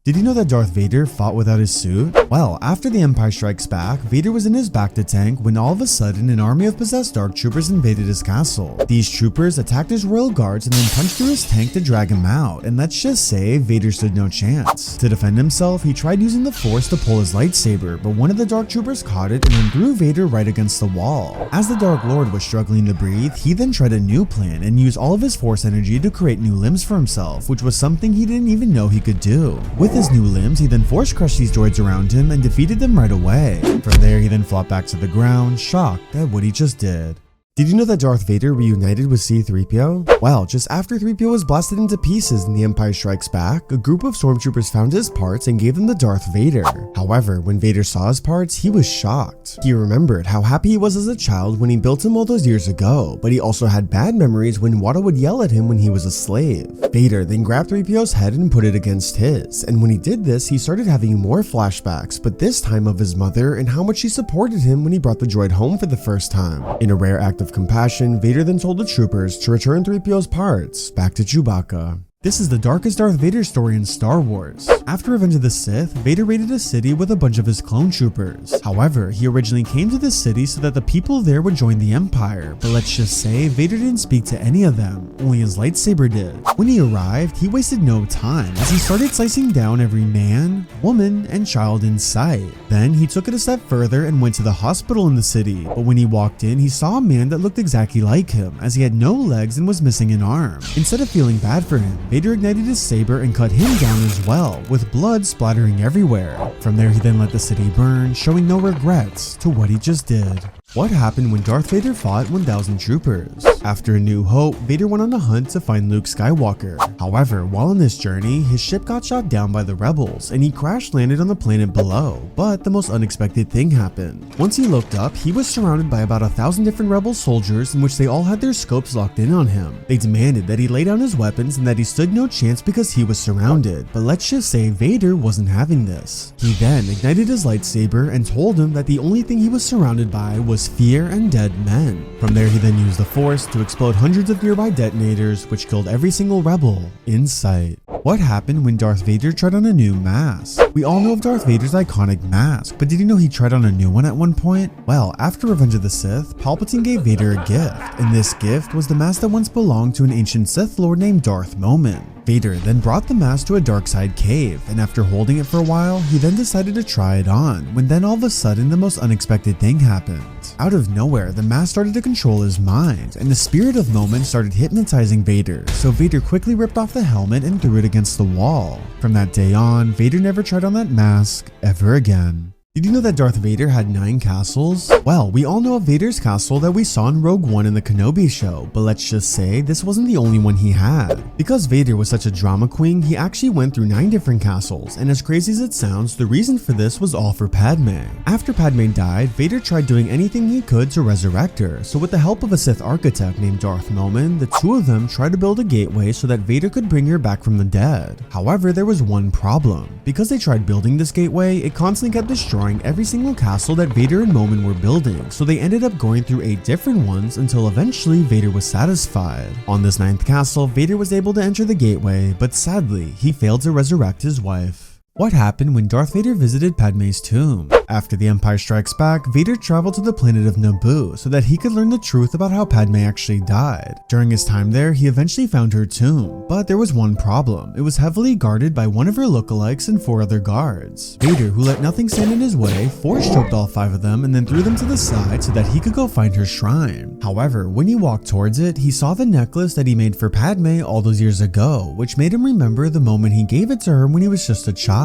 Did you know that Darth Vader fought without his suit? Well, after The Empire Strikes Back, Vader was in his bacta tank when all of a sudden an army of possessed dark troopers invaded his castle. These troopers attacked his royal guards and then punched through his tank to drag him out, and let's just say Vader stood no chance. To defend himself, he tried using the Force to pull his lightsaber, but one of the dark troopers caught it and then threw Vader right against the wall. As the Dark Lord was struggling to breathe, he then tried a new plan and used all of his Force energy to create new limbs for himself, which was something he didn't even know he could do. With his new limbs, he then force crushed these droids around him and defeated them right away. From there, he then flopped back to the ground, shocked at what he just did. Did you know that Darth Vader reunited with C-3PO? Well, just after 3PO was blasted into pieces in The Empire Strikes Back, a group of stormtroopers found his parts and gave them to Darth Vader. However, when Vader saw his parts, he was shocked. He remembered how happy he was as a child when he built him all those years ago, but he also had bad memories when Watto would yell at him when he was a slave. Vader then grabbed 3PO's head and put it against his, and when he did this, he started having more flashbacks, but this time of his mother and how much she supported him when he brought the droid home for the first time. In a rare act of compassion, Vader then told the troopers to return 3PO's parts back to Chewbacca. This is the darkest Darth Vader story in Star Wars. After Revenge of the Sith, Vader raided a city with a bunch of his clone troopers. However, he originally came to this city so that the people there would join the Empire, but let's just say Vader didn't speak to any of them, only his lightsaber did. When he arrived, he wasted no time as he started slicing down every man, woman, and child in sight. Then he took it a step further and went to the hospital in the city, but when he walked in, he saw a man that looked exactly like him as he had no legs and was missing an arm. Instead of feeling bad for him, Vader ignited his saber and cut him down as well, with blood splattering everywhere. From there, he then let the city burn, showing no regrets to what he just did. What happened when Darth Vader fought 1,000 troopers? After A New Hope, Vader went on a hunt to find Luke Skywalker. However, while on this journey, his ship got shot down by the rebels and he crash landed on the planet below, but the most unexpected thing happened. Once he looked up, he was surrounded by about 1,000 different rebel soldiers in which they all had their scopes locked in on him. They demanded that he lay down his weapons and that he stood no chance because he was surrounded, but let's just say Vader wasn't having this. He then ignited his lightsaber and told him that the only thing he was surrounded by was fear and dead men. From there, he then used the Force to explode hundreds of nearby detonators, which killed every single rebel in sight. What happened when Darth Vader tried on a new mask? We all know of Darth Vader's iconic mask, but did you know he tried on a new one at one point? Well, after Revenge of the Sith, Palpatine gave Vader a gift, and this gift was the mask that once belonged to an ancient Sith Lord named Darth Momin. Vader then brought the mask to a dark side cave, and after holding it for a while, he then decided to try it on, when then all of a sudden the most unexpected thing happened. Out of nowhere, the mask started to control his mind, and the spirit of Momin started hypnotizing Vader, so Vader quickly ripped off the helmet and threw it against the wall. From that day on, Vader never tried on that mask ever again. Did you know that Darth Vader had 9 castles? Well, we all know of Vader's castle that we saw in Rogue One in the Kenobi show, but let's just say this wasn't the only one he had. Because Vader was such a drama queen, he actually went through 9 different castles, and as crazy as it sounds, the reason for this was all for Padme. After Padme died, Vader tried doing anything he could to resurrect her, so with the help of a Sith architect named Darth Momin, the two of them tried to build a gateway so that Vader could bring her back from the dead. However, there was one problem. Because they tried building this gateway, it constantly kept destroying every single castle that Vader and Momin were building, so they ended up going through 8 different ones until eventually Vader was satisfied. On this 9th castle, Vader was able to enter the gateway, but sadly, he failed to resurrect his wife. What happened when Darth Vader visited Padme's tomb? After The Empire Strikes Back, Vader traveled to the planet of Naboo so that he could learn the truth about how Padme actually died. During his time there, he eventually found her tomb, but there was one problem. It was heavily guarded by one of her lookalikes and 4 other guards. Vader, who let nothing stand in his way, force choked all 5 of them and then threw them to the side so that he could go find her shrine. However, when he walked towards it, he saw the necklace that he made for Padme all those years ago, which made him remember the moment he gave it to her when he was just a child.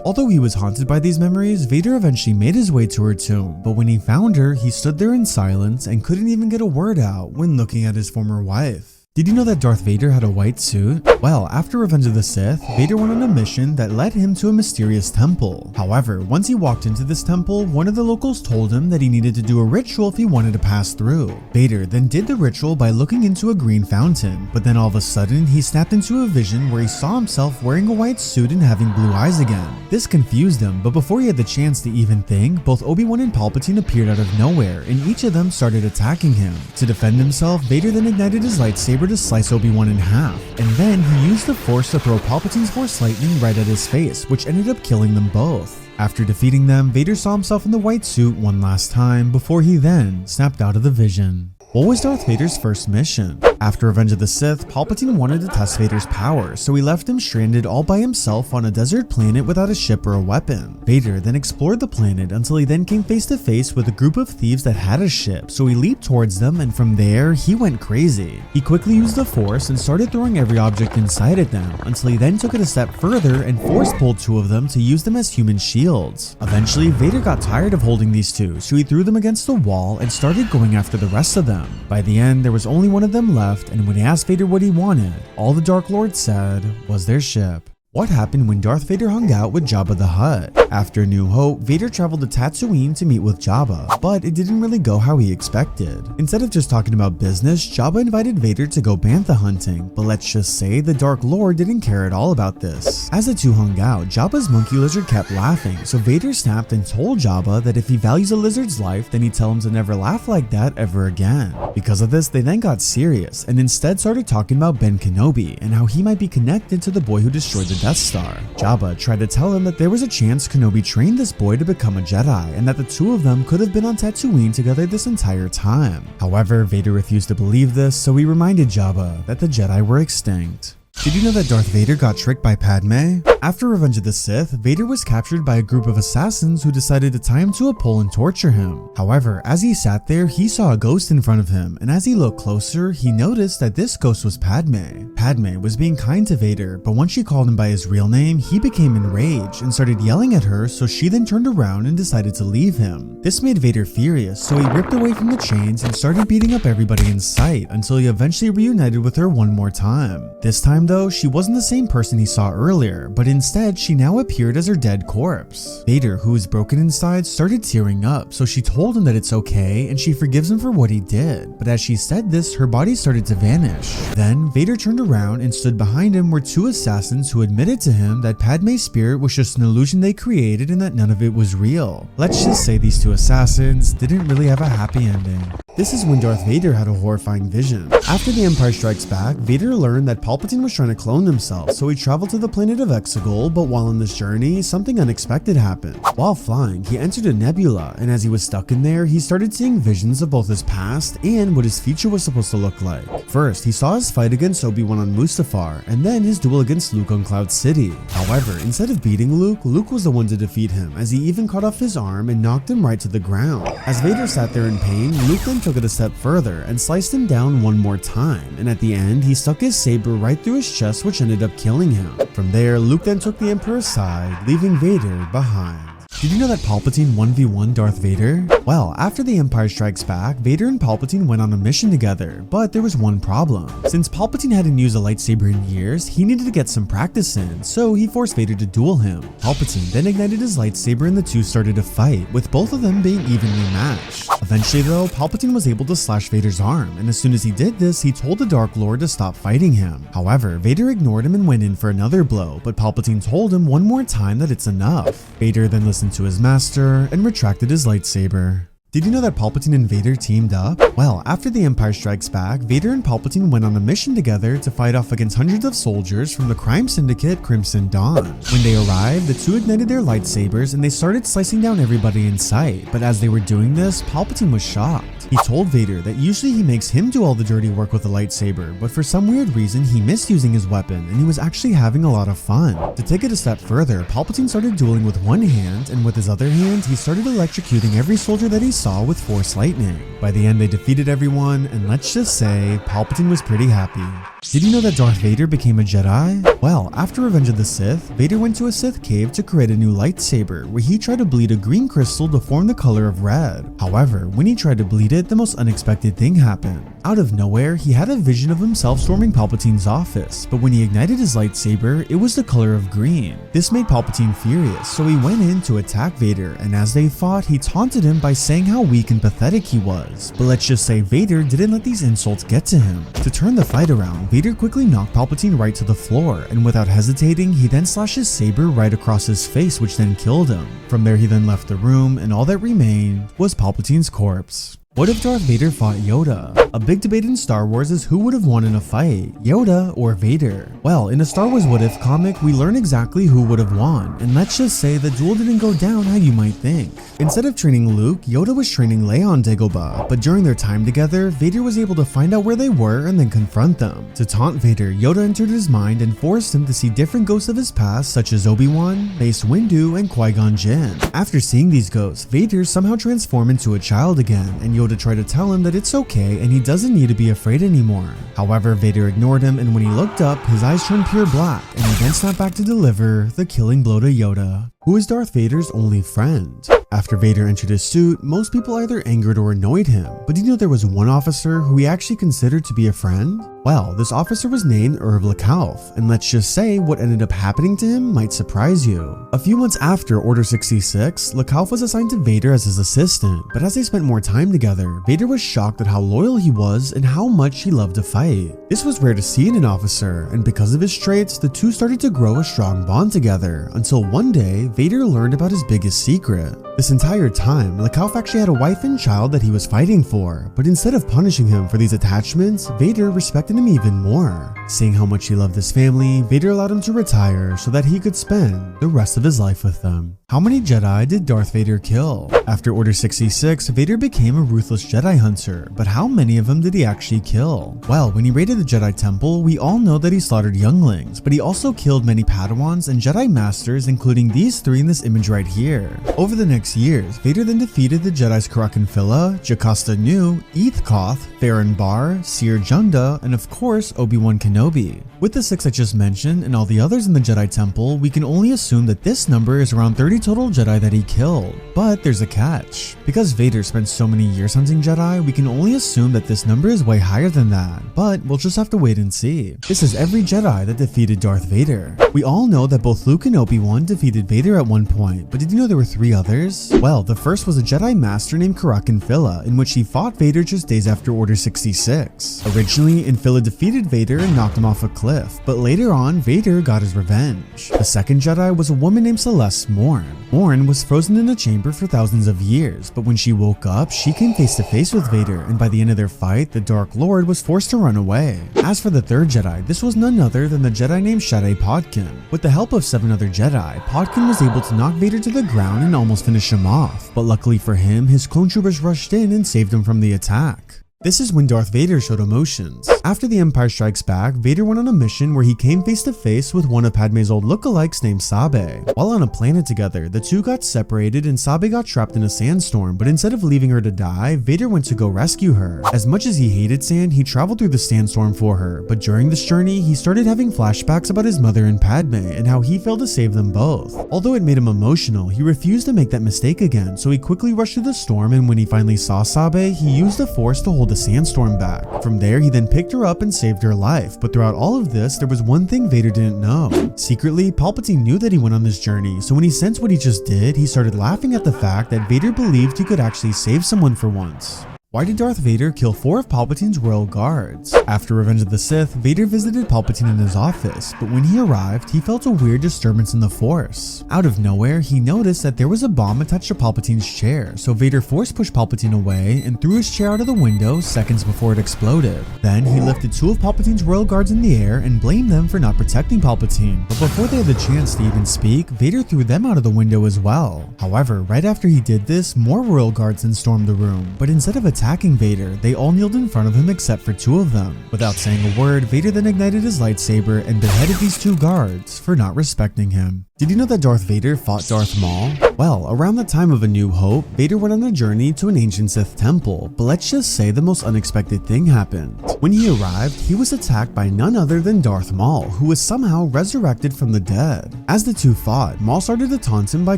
Although he was haunted by these memories, Vader eventually made his way to her tomb, but when he found her, he stood there in silence and couldn't even get a word out when looking at his former wife. Did you know that Darth Vader had a white suit? Well, after Revenge of the Sith, Vader went on a mission that led him to a mysterious temple. However, once he walked into this temple, one of the locals told him that he needed to do a ritual if he wanted to pass through. Vader then did the ritual by looking into a green fountain, but then all of a sudden, he snapped into a vision where he saw himself wearing a white suit and having blue eyes again. This confused him, but before he had the chance to even think, both Obi-Wan and Palpatine appeared out of nowhere, and each of them started attacking him. To defend himself, Vader then ignited his lightsaber lightsaber to slice Obi-Wan in half, and then he used the Force to throw Palpatine's Force lightning right at his face, which ended up killing them both. After defeating them, Vader saw himself in the white suit one last time before he then snapped out of the vision. What was Darth Vader's first mission? After Revenge of the Sith, Palpatine wanted to test Vader's power, so he left him stranded all by himself on a desert planet without a ship or a weapon. Vader then explored the planet until he then came face to face with a group of thieves that had a ship, so he leaped towards them, and from there, he went crazy. He quickly used the Force and started throwing every object inside at them, until he then took it a step further and Force pulled two of them to use them as human shields. Eventually, Vader got tired of holding these two, so he threw them against the wall and started going after the rest of them. By the end, there was only one of them left, and when he asked Vader what he wanted, all the Dark Lord said was their ship. What happened when Darth Vader hung out with Jabba the Hutt? After New Hope, Vader traveled to Tatooine to meet with Jabba, but it didn't really go how he expected. Instead of just talking about business, Jabba invited Vader to go bantha hunting, but let's just say the Dark Lord didn't care at all about this. As the two hung out, Jabba's monkey lizard kept laughing, so Vader snapped and told Jabba that if he values a lizard's life, then he'd tell him to never laugh like that ever again. Because of this, they then got serious, and instead started talking about Ben Kenobi, and how he might be connected to the boy who destroyed the Death Star. Jabba tried to tell him that there was a chance Kenobi trained this boy to become a Jedi, and that the two of them could have been on Tatooine together this entire time. However, Vader refused to believe this, so he reminded Jabba that the Jedi were extinct. Did you know that Darth Vader got tricked by Padme? After Revenge of the Sith, Vader was captured by a group of assassins who decided to tie him to a pole and torture him. However, as he sat there, he saw a ghost in front of him, and as he looked closer, he noticed that this ghost was Padme. Padme was being kind to Vader, but once she called him by his real name, he became enraged and started yelling at her, so she then turned around and decided to leave him. This made Vader furious, so he ripped away from the chains and started beating up everybody in sight until he eventually reunited with her one more time. This time though, she wasn't the same person he saw earlier, but instead she now appeared as her dead corpse. Vader, who was broken inside, started tearing up, so she told him that it's okay and she forgives him for what he did, but as she said this, her body started to vanish. Then Vader turned around and stood behind him were two assassins who admitted to him that Padme's spirit was just an illusion they created and that none of it was real. Let's just say these two assassins didn't really have a happy ending. This is when Darth Vader had a horrifying vision. After The Empire Strikes Back, Vader learned that Palpatine was trying to clone himself, so he traveled to the planet of Exegol, but while on this journey, something unexpected happened. While flying, he entered a nebula, and as he was stuck in there, he started seeing visions of both his past and what his future was supposed to look like. First, he saw his fight against Obi-Wan on Mustafar, and then his duel against Luke on Cloud City. However, instead of beating Luke, Luke was the one to defeat him, as he even cut off his arm and knocked him right to the ground. As Vader sat there in pain, Luke then took it a step further and sliced him down one more time, and at the end he stuck his saber right through his chest, which ended up killing him. From there, Luke then took the Emperor's side, leaving Vader behind. Did you know that Palpatine 1v1 Darth Vader? Well, after The Empire Strikes Back, Vader and Palpatine went on a mission together, but there was one problem. Since Palpatine hadn't used a lightsaber in years, he needed to get some practice in, so he forced Vader to duel him. Palpatine then ignited his lightsaber and the two started a fight, with both of them being evenly matched. Eventually though, Palpatine was able to slash Vader's arm, and as soon as he did this, he told the Dark Lord to stop fighting him. However, Vader ignored him and went in for another blow, but Palpatine told him one more time that it's enough. Vader then listened to his master and retracted his lightsaber. Did you know that Palpatine and Vader teamed up? Well, after The Empire Strikes Back, Vader and Palpatine went on a mission together to fight off against hundreds of soldiers from the crime syndicate Crimson Dawn. When they arrived, the two ignited their lightsabers and they started slicing down everybody in sight, but as they were doing this, Palpatine was shocked. He told Vader that usually he makes him do all the dirty work with a lightsaber, but for some weird reason he missed using his weapon and he was actually having a lot of fun. To take it a step further, Palpatine started dueling with one hand, and with his other hand he started electrocuting every soldier that he saw with Force lightning. By the end they defeated everyone, and let's just say Palpatine was pretty happy. Did you know that Darth Vader became a Jedi? Well, after Revenge of the Sith, Vader went to a Sith cave to create a new lightsaber where he tried to bleed a green crystal to form the color of red. However, when he tried to bleed it, the most unexpected thing happened. Out of nowhere, he had a vision of himself storming Palpatine's office, but when he ignited his lightsaber, it was the color of green. This made Palpatine furious, so he went in to attack Vader, and as they fought, he taunted him by saying how weak and pathetic he was. But let's just say Vader didn't let these insults get to him. To turn the fight around, Vader quickly knocked Palpatine right to the floor, and without hesitating, he then slashed his saber right across his face, which then killed him. From there, he then left the room, and all that remained was Palpatine's corpse. What if Darth Vader fought Yoda? A big debate in Star Wars is who would have won in a fight, Yoda or Vader? Well, in a Star Wars What If comic, we learn exactly who would have won, and let's just say the duel didn't go down how you might think. Instead of training Luke, Yoda was training Leia on Dagobah, but during their time together, Vader was able to find out where they were and then confront them. To taunt Vader, Yoda entered his mind and forced him to see different ghosts of his past such as Obi-Wan, Mace Windu, and Qui-Gon Jinn. After seeing these ghosts, Vader somehow transformed into a child again, and Yoda tried to tell him that it's okay and he doesn't need to be afraid anymore. However, Vader ignored him, and when he looked up, his eyes turned pure black, and he then snapped back to deliver the killing blow to Yoda, who is Darth Vader's only friend. After Vader entered his suit, most people either angered or annoyed him, but did you know there was one officer who he actually considered to be a friend? Well, this officer was named Lekauf, and let's just say what ended up happening to him might surprise you. A few months after Order 66, Lekauf was assigned to Vader as his assistant, but as they spent more time together, Vader was shocked at how loyal he was and how much he loved to fight. This was rare to see in an officer, and because of his traits, the two started to grow a strong bond together, until one day, Vader learned about his biggest secret. This entire time, Lekauf actually had a wife and child that he was fighting for, but instead of punishing him for these attachments, Vader respected him even more. Seeing how much he loved his family, Vader allowed him to retire so that he could spend the rest of his life with them. How many Jedi did Darth Vader kill? After Order 66, Vader became a ruthless Jedi hunter, but how many of them did he actually kill? Well, when he raided the Jedi Temple, we all know that he slaughtered younglings, but he also killed many Padawans and Jedi Masters, including these three in this image right here. Over the next years, Vader then defeated the Jedi's Karakan Phila, Jocasta Nu, Eth Koth, Farron Bar, Seer Junda, and of course Obi-Wan Kenobi. With the 6 I just mentioned and all the others in the Jedi Temple, we can only assume that this number is around 30 total Jedi that he killed. But there's a catch. Because Vader spent so many years hunting Jedi, we can only assume that this number is way higher than that, but we'll just have to wait and see. This is every Jedi that defeated Darth Vader. We all know that both Luke and Obi-Wan defeated Vader at one point, but did you know there were 3 others? Well, the first was a Jedi Master named Karakan Phila, in which he fought Vader just days after Order 66. Originally, Phila defeated Vader and knocked him off a cliff, but later on, Vader got his revenge. The second Jedi was a woman named Celeste Morn. Morn was frozen in a chamber for thousands of years, but when she woke up, she came face to face with Vader, and by the end of their fight, the Dark Lord was forced to run away. As for the third Jedi, this was none other than the Jedi named Shaddai Podkin. With the help of 7 other Jedi, Podkin was able to knock Vader to the ground and almost finish him off, but luckily for him, his clone troopers rushed in and saved him from the attack. This is when Darth Vader showed emotions. After The Empire Strikes Back, Vader went on a mission where he came face to face with one of Padme's old lookalikes named Sabe. While on a planet together, the two got separated and Sabe got trapped in a sandstorm, but instead of leaving her to die, Vader went to go rescue her. As much as he hated sand, he traveled through the sandstorm for her, but during this journey, he started having flashbacks about his mother and Padme and how he failed to save them both. Although it made him emotional, he refused to make that mistake again, so he quickly rushed through the storm, and when he finally saw Sabe, he used the Force to hold the sandstorm back. From there, he then picked her up and saved her life, but throughout all of this, there was one thing Vader didn't know. Secretly, Palpatine knew that he went on this journey, so when he sensed what he just did, he started laughing at the fact that Vader believed he could actually save someone for once. Why did Darth Vader kill 4 of Palpatine's royal guards? After Revenge of the Sith, Vader visited Palpatine in his office, but when he arrived, he felt a weird disturbance in the Force. Out of nowhere, he noticed that there was a bomb attached to Palpatine's chair, so Vader force-pushed Palpatine away and threw his chair out of the window seconds before it exploded. Then, he lifted 2 of Palpatine's royal guards in the air and blamed them for not protecting Palpatine, but before they had the chance to even speak, Vader threw them out of the window as well. However, right after he did this, more royal guards then stormed the room, but instead of attacking Vader, they all kneeled in front of him except for 2 of them. Without saying a word, Vader then ignited his lightsaber and beheaded these 2 guards for not respecting him. Did you know that Darth Vader fought Darth Maul? Well, around the time of A New Hope, Vader went on a journey to an ancient Sith temple, but let's just say the most unexpected thing happened. When he arrived, he was attacked by none other than Darth Maul, who was somehow resurrected from the dead. As the two fought, Maul started to taunt him by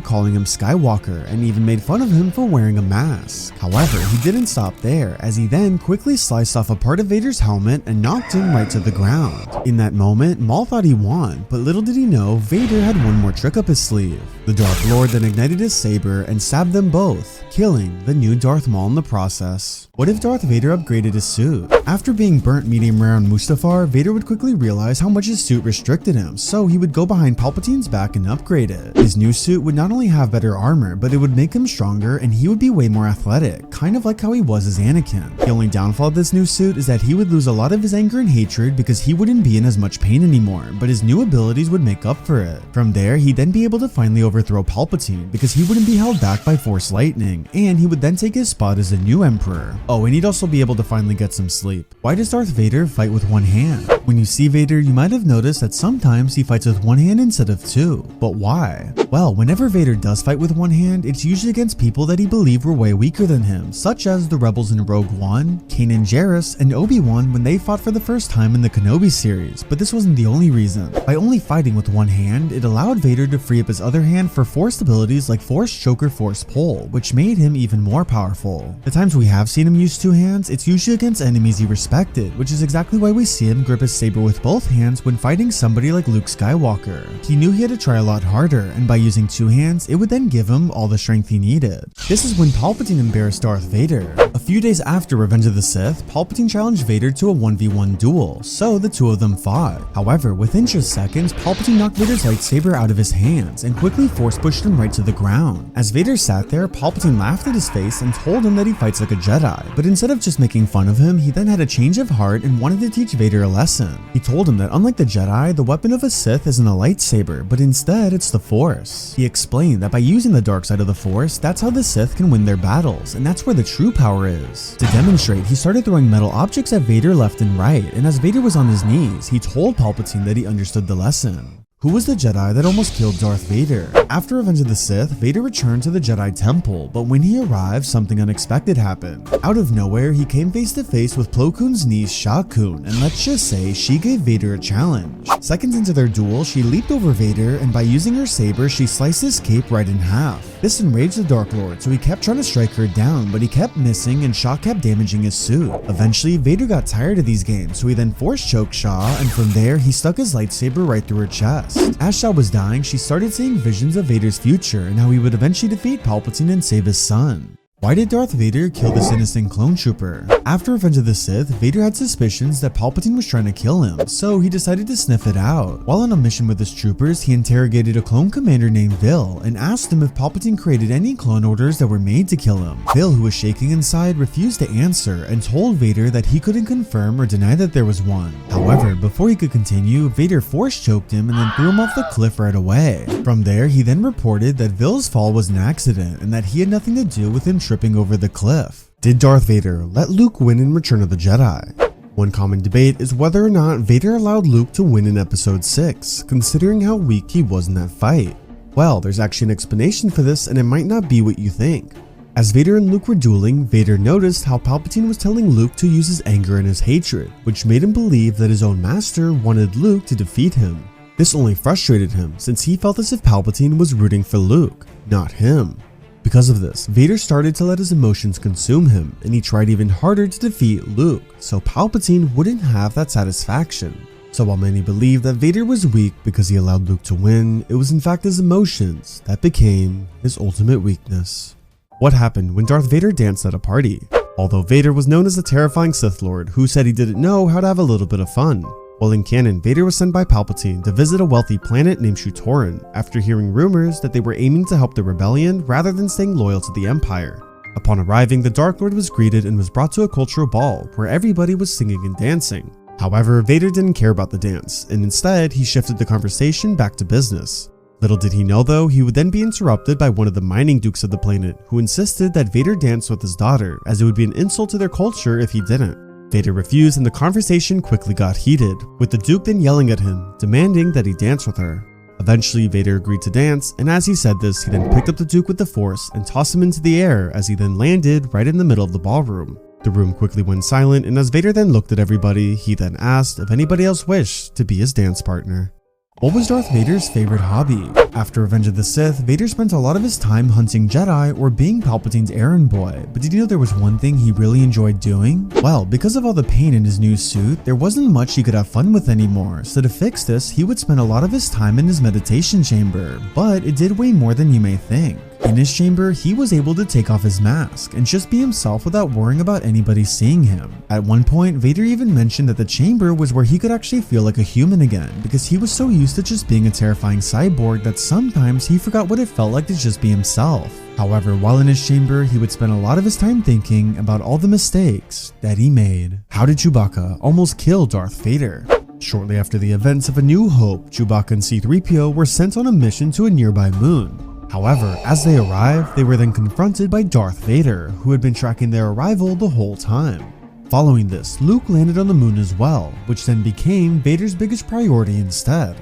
calling him Skywalker and even made fun of him for wearing a mask. However, he didn't stop there, as he then quickly sliced off a part of Vader's helmet and knocked him right to the ground. In that moment, Maul thought he won, but little did he know Vader had one more trick up his sleeve. The Dark Lord then ignited his saber and stabbed them both, killing the new Darth Maul in the process. What if Darth Vader upgraded his suit? After being burnt medium rare on Mustafar, Vader would quickly realize how much his suit restricted him, so he would go behind Palpatine's back and upgrade it. His new suit would not only have better armor, but it would make him stronger and he would be way more athletic, kind of like how he was as Anakin. The only downfall of this new suit is that he would lose a lot of his anger and hatred because he wouldn't be in as much pain anymore, but his new abilities would make up for it. From there, he'd then be able to finally overthrow Palpatine because he wouldn't be held back by Force lightning, and he would then take his spot as the new Emperor. Oh, and he'd also be able to finally get some sleep. Why does Darth Vader fight with one hand? When you see Vader, you might have noticed that sometimes he fights with one hand instead of two. But why? Well, whenever Vader does fight with one hand, it's usually against people that he believed were way weaker than him, such as the rebels in Rogue One, Kanan Jarrus, and Obi-Wan when they fought for the first time in the Kenobi series. But this wasn't the only reason. By only fighting with one hand, it allowed Vader to free up his other hand for forced abilities like Force Choke or Force Pull, which made him even more powerful. The times we have seen him use two hands, it's usually against enemies he respected, which is exactly why we see him grip his saber with both hands when fighting somebody like Luke Skywalker. He knew he had to try a lot harder, and by using two hands, it would then give him all the strength he needed. This is when Palpatine embarrassed Darth Vader. A few days after Revenge of the Sith, Palpatine challenged Vader to a 1v1 duel, so the two of them fought. However, within just seconds, Palpatine knocked Vader's lightsaber out of his hands and quickly force pushed him right to the ground. As Vader sat there, Palpatine laughed at his face and told him that he fights like a Jedi, but instead of just making fun of him, he then had a change of heart and wanted to teach Vader a lesson. He told him that unlike the Jedi, the weapon of a Sith isn't a lightsaber, but instead it's the Force. He explained that by using the dark side of the Force, that's how the Sith can win their battles, and that's where the true power is. To demonstrate, he started throwing metal objects at Vader left and right, and as Vader was on his knees, he told Palpatine that he understood the lesson. Who was the Jedi that almost killed Darth Vader? After Revenge of the Sith, Vader returned to the Jedi Temple, but when he arrived, something unexpected happened. Out of nowhere, he came face to face with Plo Koon's niece Sha Koon, and let's just say she gave Vader a challenge. Seconds into their duel, she leaped over Vader, and by using her saber, she sliced his cape right in half. This enraged the Dark Lord, so he kept trying to strike her down, but he kept missing and Sha kept damaging his suit. Eventually, Vader got tired of these games, so he then force choked Sha, and from there, he stuck his lightsaber right through her chest. As Sha was dying, she started seeing visions of Vader's future and how he would eventually defeat Palpatine and save his son. Why did Darth Vader kill this innocent clone trooper? After Revenge of the Sith, Vader had suspicions that Palpatine was trying to kill him, so he decided to sniff it out. While on a mission with his troopers, he interrogated a clone commander named Vil and asked him if Palpatine created any clone orders that were made to kill him. Vil, who was shaking inside, refused to answer and told Vader that he couldn't confirm or deny that there was one. However, before he could continue, Vader force choked him and then threw him off the cliff right away. From there, he then reported that Vil's fall was an accident and that he had nothing to do with him tripping over the cliff. Did Darth Vader let Luke win in Return of the Jedi? One common debate is whether or not Vader allowed Luke to win in Episode 6, considering how weak he was in that fight. Well, there's actually an explanation for this, and it might not be what you think. As Vader and Luke were dueling, Vader noticed how Palpatine was telling Luke to use his anger and his hatred, which made him believe that his own master wanted Luke to defeat him. This only frustrated him, since he felt as if Palpatine was rooting for Luke, not him. Because of this, Vader started to let his emotions consume him, and he tried even harder to defeat Luke, so Palpatine wouldn't have that satisfaction. So while many believe that Vader was weak because he allowed Luke to win, it was in fact his emotions that became his ultimate weakness. What happened when Darth Vader danced at a party? Although Vader was known as a terrifying Sith Lord who said he didn't know how to have a little bit of fun. While in canon, Vader was sent by Palpatine to visit a wealthy planet named Shutoran after hearing rumors that they were aiming to help the rebellion rather than staying loyal to the Empire. Upon arriving, the Dark Lord was greeted and was brought to a cultural ball where everybody was singing and dancing. However, Vader didn't care about the dance, and instead he shifted the conversation back to business. Little did he know though, he would then be interrupted by one of the mining dukes of the planet who insisted that Vader dance with his daughter as it would be an insult to their culture if he didn't. Vader refused and the conversation quickly got heated, with the Duke then yelling at him, demanding that he dance with her. Eventually, Vader agreed to dance, and as he said this, he then picked up the Duke with the Force and tossed him into the air as he then landed right in the middle of the ballroom. The room quickly went silent, and as Vader then looked at everybody, he then asked if anybody else wished to be his dance partner. What was Darth Vader's favorite hobby? After Revenge of the Sith, Vader spent a lot of his time hunting Jedi or being Palpatine's errand boy, but did you know there was one thing he really enjoyed doing? Well, because of all the pain in his new suit, there wasn't much he could have fun with anymore, so to fix this, he would spend a lot of his time in his meditation chamber, but it did way more than you may think. In his chamber, he was able to take off his mask and just be himself without worrying about anybody seeing him. At one point, Vader even mentioned that the chamber was where he could actually feel like a human again because he was so used to just being a terrifying cyborg that sometimes he forgot what it felt like to just be himself. However, while in his chamber, he would spend a lot of his time thinking about all the mistakes that he made. How did Chewbacca almost kill Darth Vader? Shortly after the events of A New Hope, Chewbacca and C-3PO were sent on a mission to a nearby moon. However, as they arrived, they were then confronted by Darth Vader, who had been tracking their arrival the whole time. Following this, Luke landed on the moon as well, which then became Vader's biggest priority instead.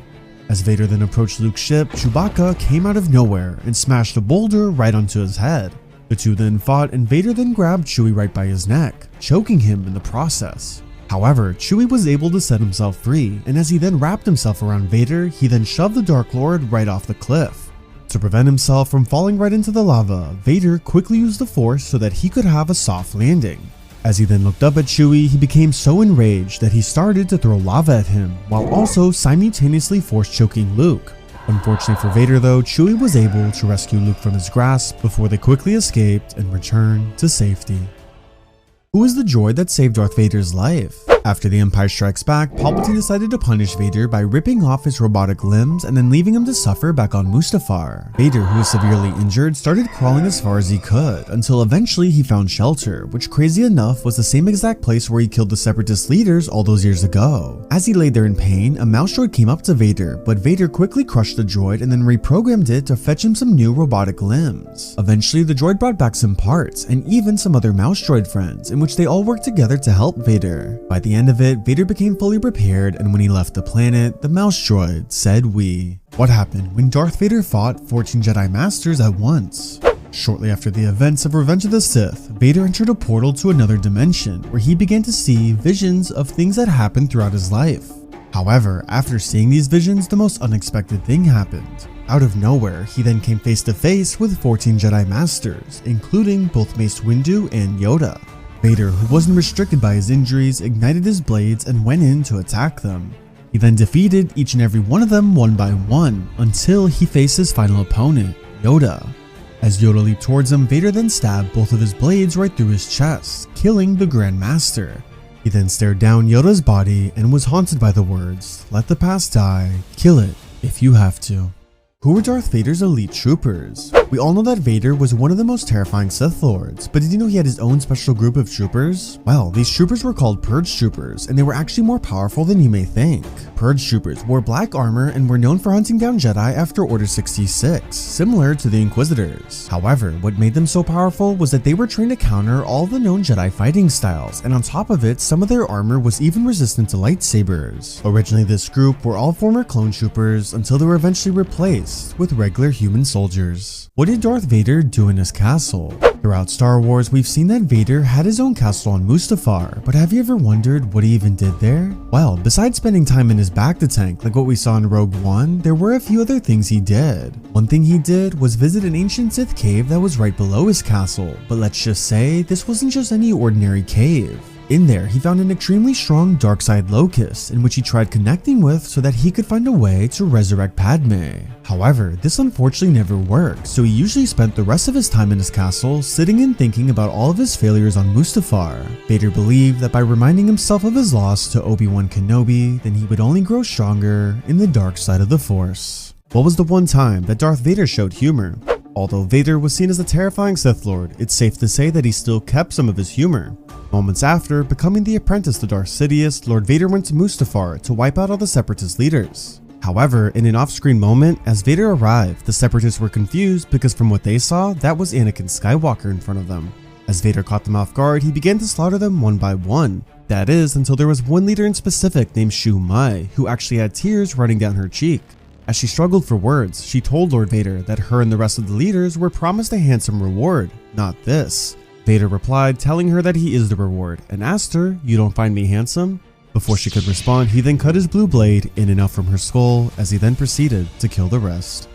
As Vader then approached Luke's ship, Chewbacca came out of nowhere and smashed a boulder right onto his head. The two then fought and Vader then grabbed Chewie right by his neck, choking him in the process. However, Chewie was able to set himself free, and as he then wrapped himself around Vader, he then shoved the Dark Lord right off the cliff. To prevent himself from falling right into the lava, Vader quickly used the Force so that he could have a soft landing. As he then looked up at Chewie, he became so enraged that he started to throw lava at him, while also simultaneously force choking Luke. Unfortunately for Vader though, Chewie was able to rescue Luke from his grasp before they quickly escaped and returned to safety. Who is the droid that saved Darth Vader's life? After The Empire Strikes Back, Palpatine decided to punish Vader by ripping off his robotic limbs and then leaving him to suffer back on Mustafar. Vader, who was severely injured, started crawling as far as he could, until eventually he found shelter, which crazy enough was the same exact place where he killed the Separatist leaders all those years ago. As he laid there in pain, a mouse droid came up to Vader, but Vader quickly crushed the droid and then reprogrammed it to fetch him some new robotic limbs. Eventually, the droid brought back some parts, and even some other mouse droid friends, in which they all worked together to help Vader. By the end of it, Vader became fully repaired, and when he left the planet, the mouse droid said "we." What happened when Darth Vader fought 14 Jedi Masters at once? Shortly after the events of Revenge of the Sith, Vader entered a portal to another dimension where he began to see visions of things that happened throughout his life. However, after seeing these visions, the most unexpected thing happened. Out of nowhere, he then came face to face with 14 Jedi Masters, including both Mace Windu and Yoda. Vader, who wasn't restricted by his injuries, ignited his blades and went in to attack them. He then defeated each and every one of them one by one, until he faced his final opponent, Yoda. As Yoda leaped towards him, Vader then stabbed both of his blades right through his chest, killing the Grand Master. He then stared down Yoda's body and was haunted by the words, "Let the past die, kill it if you have to." Who were Darth Vader's elite troopers? We all know that Vader was one of the most terrifying Sith Lords, but did you know he had his own special group of troopers? Well, these troopers were called Purge Troopers, and they were actually more powerful than you may think. Purge Troopers wore black armor and were known for hunting down Jedi after Order 66, similar to the Inquisitors. However, what made them so powerful was that they were trained to counter all the known Jedi fighting styles, and on top of it, some of their armor was even resistant to lightsabers. Originally, this group were all former clone troopers until they were eventually replaced with regular human soldiers. What did Darth Vader do in his castle? Throughout Star Wars, we've seen that Vader had his own castle on Mustafar, but have you ever wondered what he even did there? Well, besides spending time in his bacta tank like what we saw in Rogue One, there were a few other things he did. One thing he did was visit an ancient Sith cave that was right below his castle, but let's just say this wasn't just any ordinary cave. In there, he found an extremely strong dark side locust in which he tried connecting with so that he could find a way to resurrect Padme. However, this unfortunately never worked, so he usually spent the rest of his time in his castle sitting and thinking about all of his failures on Mustafar. Vader believed that by reminding himself of his loss to Obi-Wan Kenobi, then he would only grow stronger in the dark side of the Force. What was the one time that Darth Vader showed humor? Although Vader was seen as a terrifying Sith Lord, it's safe to say that he still kept some of his humor. Moments after becoming the apprentice to Darth Sidious, Lord Vader went to Mustafar to wipe out all the Separatist leaders. However, in an off-screen moment, as Vader arrived, the Separatists were confused because from what they saw, that was Anakin Skywalker in front of them. As Vader caught them off guard, he began to slaughter them one by one. That is, until there was one leader in specific named Shu Mai, who actually had tears running down her cheek. As she struggled for words, she told Lord Vader that her and the rest of the leaders were promised a handsome reward, not this. Vader replied, telling her that he is the reward, and asked her, "You don't find me handsome?" Before she could respond, he then cut his blue blade in and out from her skull as he then proceeded to kill the rest.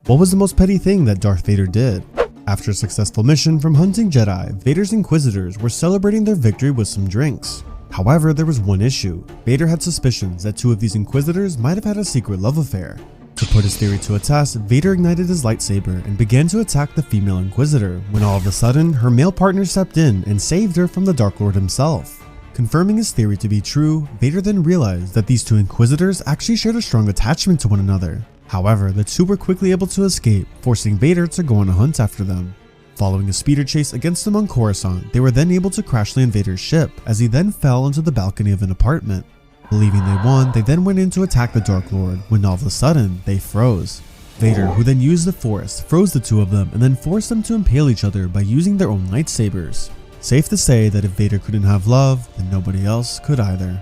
What was the most petty thing that Darth Vader did? After a successful mission from hunting Jedi, Vader's Inquisitors were celebrating their victory with some drinks. However, there was one issue. Vader had suspicions that 2 of these Inquisitors might have had a secret love affair. To put his theory to a test, Vader ignited his lightsaber and began to attack the female Inquisitor, when all of a sudden, her male partner stepped in and saved her from the Dark Lord himself. Confirming his theory to be true, Vader then realized that these 2 Inquisitors actually shared a strong attachment to one another. However, the 2 were quickly able to escape, forcing Vader to go on a hunt after them. Following a speeder chase against them on Coruscant, they were then able to crash land Vader's ship, as he then fell onto the balcony of an apartment. Believing they won, they then went in to attack the Dark Lord, when all of a sudden, they froze. Vader, who then used the Force, froze the 2 of them and then forced them to impale each other by using their own lightsabers. Safe to say that if Vader couldn't have love, then nobody else could either.